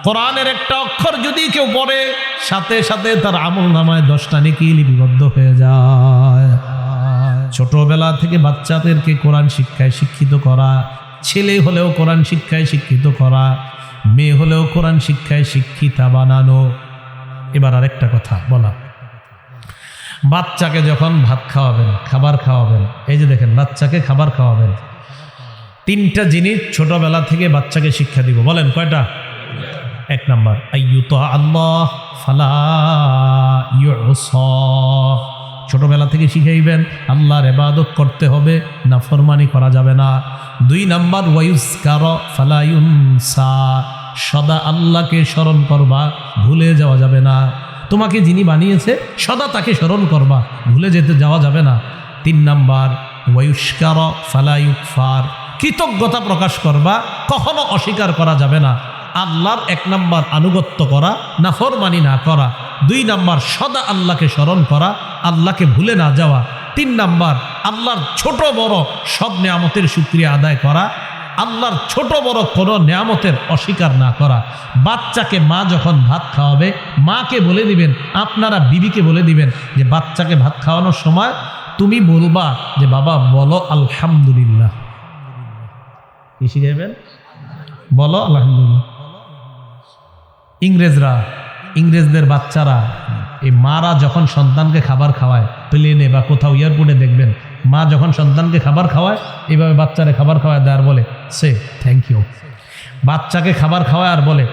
কোরআনের একটা অক্ষর যদি কেউ পড়ে সাথে সাথে তার আমলনামায় 10টা নেকি লিপিবদ্ধ হয়ে যায়। ছোটবেলা থেকে বাচ্চাদেরকে কোরআন শিক্ষায় শিক্ষিত করা, ছেলে হলেও কোরআন শিক্ষায় শিক্ষিত করা, মেয়ে হলেও কোরআন শিক্ষায় শিক্ষিতা বানানো। এবার আরেকটা কথা বলা, বাচ্চাকে যখন ভাত খাওয়াবেন, খাবার খাওয়াবেন, এই যে দেখেন বাচ্চাকে খাবার খাওয়াবেন, 3টা জিনিস ছোটবেলা থেকে বাচ্চাকে শিক্ষা দিব। বলেন কয়টা? 1 নাম্বার আইয়ুতা আল্লাহ ফালা ইউসা, ছোটবেলা থেকে শিখাইবেন আল্লাহর ইবাদত করতে হবে, নাফরমানি করা যাবে না। 2 নাম্বার ওয়ায়ুজকার ফালা ইউনসা, সদা আল্লাহকে স্মরণ করবা, ভুলে যাওয়া যাবে না। তোমাকে যিনি বানিয়েছে সদা তাকে স্মরণ করবা, ভুলে যেতে যাওয়া যাবে না। 3 নাম্বার ওয়ায়ুশকার ফালা ইউকফার, কৃতজ্ঞতা প্রকাশ করবা, কখনো অস্বীকার করা যাবে না। আল্লাহর 1 নাম্বার আনুগত্য করা, নাফরমানি না করা। 2 নাম্বার সদা আল্লাহকে স্মরণ করা, আল্লাহকে ভুলে না যাওয়া। 3 নাম্বার আল্লাহর ছোট বড় সব নেয়ামতের শুকরিয়া আদায় করা, আল্লাহর ছোট বড় কোনো নেয়ামতের অস্বীকার না করা। বাচ্চাকে মা যখন ভাত খাওয়াবে, মাকে বলে দিবেন, আপনারা বিবিকে বলে দিবেন যে বাচ্চাকে ভাত খাওয়ানোর সময় তুমি বলবা যে বাবা বলো আলহামদুলিল্লাহ। কি শিখাইবেন? বলো আলহামদুলিল্লাহ। ইংরেজদের বাচ্চারা, এই মারা যখন সন্তানকে খাবার খাওয়ায়, প্লেনে বা কোথাও এয়ারপোর্টে দেখবেন, মা যখন সন্তানকে খাবার খাওয়ায় এইভাবে বাচ্চারে খাবার খাওয়ায় দেয় আর বলে সে থ্যাংক ইউ। বাচ্চাকে খাবার খাওয়ায় আর বলে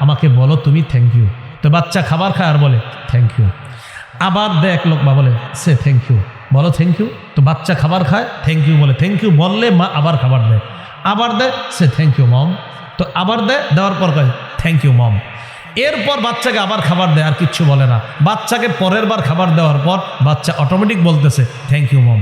আমাকে বলো তুমি থ্যাংক ইউ। তো বাচ্চা খাবার খায় আর বলে থ্যাংক ইউ। আবার দেয় 1 লোক বা বলে সে থ্যাংক ইউ, বলো থ্যাংক ইউ। তো বাচ্চা খাবার খায়, থ্যাংক ইউ বলে, থ্যাংক ইউ বললে মা আবার খাবার দেয়, আবার দেয় সে থ্যাংক ইউ মম। তো আবার দেয়, দেওয়ার পর কয় থ্যাংক ইউ মম। এরপর বাচ্চাকে আবার খাবার দেয়, আর কিচ্ছু বলে না। বাচ্চাকে পরের বার খাবার দেওয়ার পর বাচ্চা অটোমেটিক বলতেছে থ্যাংক ইউ মম।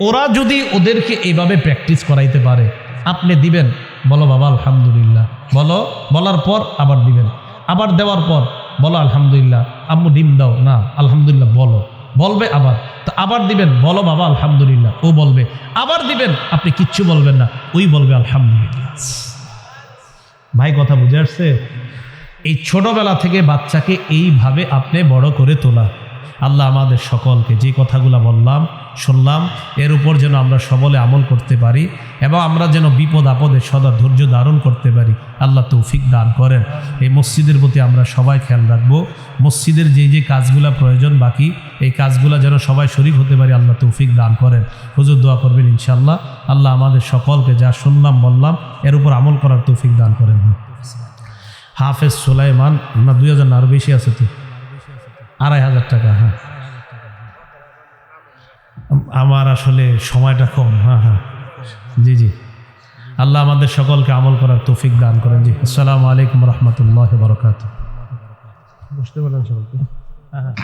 ওরা যদি ওদেরকে এইভাবে প্র্যাকটিস করাইতে পারে, আপনি দিবেন বলো বাবা আলহামদুলিল্লাহ, বলো, বলার পর আবার দিবেন, আবার দেওয়ার পর বলো আলহামদুলিল্লাহ, আম্মু ডিম দাও না আলহামদুলিল্লাহ বলো, বলবে আবার, তো আবার দিবেন বলো বাবা আলহামদুলিল্লাহ, ও বলবে, আবার দিবেন, আপনি কিচ্ছু বলবেন না, ওই বলবে আলহামদুলিল্লাহ। ভাই কথা বুঝে আসছে? এই ছোটবেলা থেকে বাচ্চাকে এইভাবে আপনি বড় করে তোলা। আল্লাহ আমাদের সকলকে যে কথাগুলো বললাম শুনলাম এর উপর যেন আমরা সবলে আমল করতে পারি এবং আমরা যেন বিপদ আপদে সদা ধৈর্য ধারণ করতে পারি। আল্লাহ তৌফিক দান করেন। এই মসজিদের প্রতি আমরা সবাই খেয়াল রাখবো। মসজিদের যে যে কাজগুলো প্রয়োজন বাকি, এই কাজগুলো যেন সবাই শরীক হতে পারি। আল্লাহ তৌফিক দান করেন। হুজুর দোয়া করবেন ইনশাআল্লাহ। আল্লাহ আমাদের সকলকে যা শুনলাম বললাম এর উপর আমল করার তৌফিক দান করেন। হাফেজ সুলাইমান না 2000 না আরো বেশি আছে, তো 2500 টাকা। হ্যাঁ, আমার আসলে সময়টা কম। হ্যাঁ হ্যাঁ, জি জি, আল্লাহ আমাদের সকলকে আমল করার তৌফিক দান করেন। জি, আসসালামু আলাইকুম রহমতুল্লাহ বারাকাতুহু। বুঝতে পারলেন সকলকে? হ্যাঁ হ্যাঁ।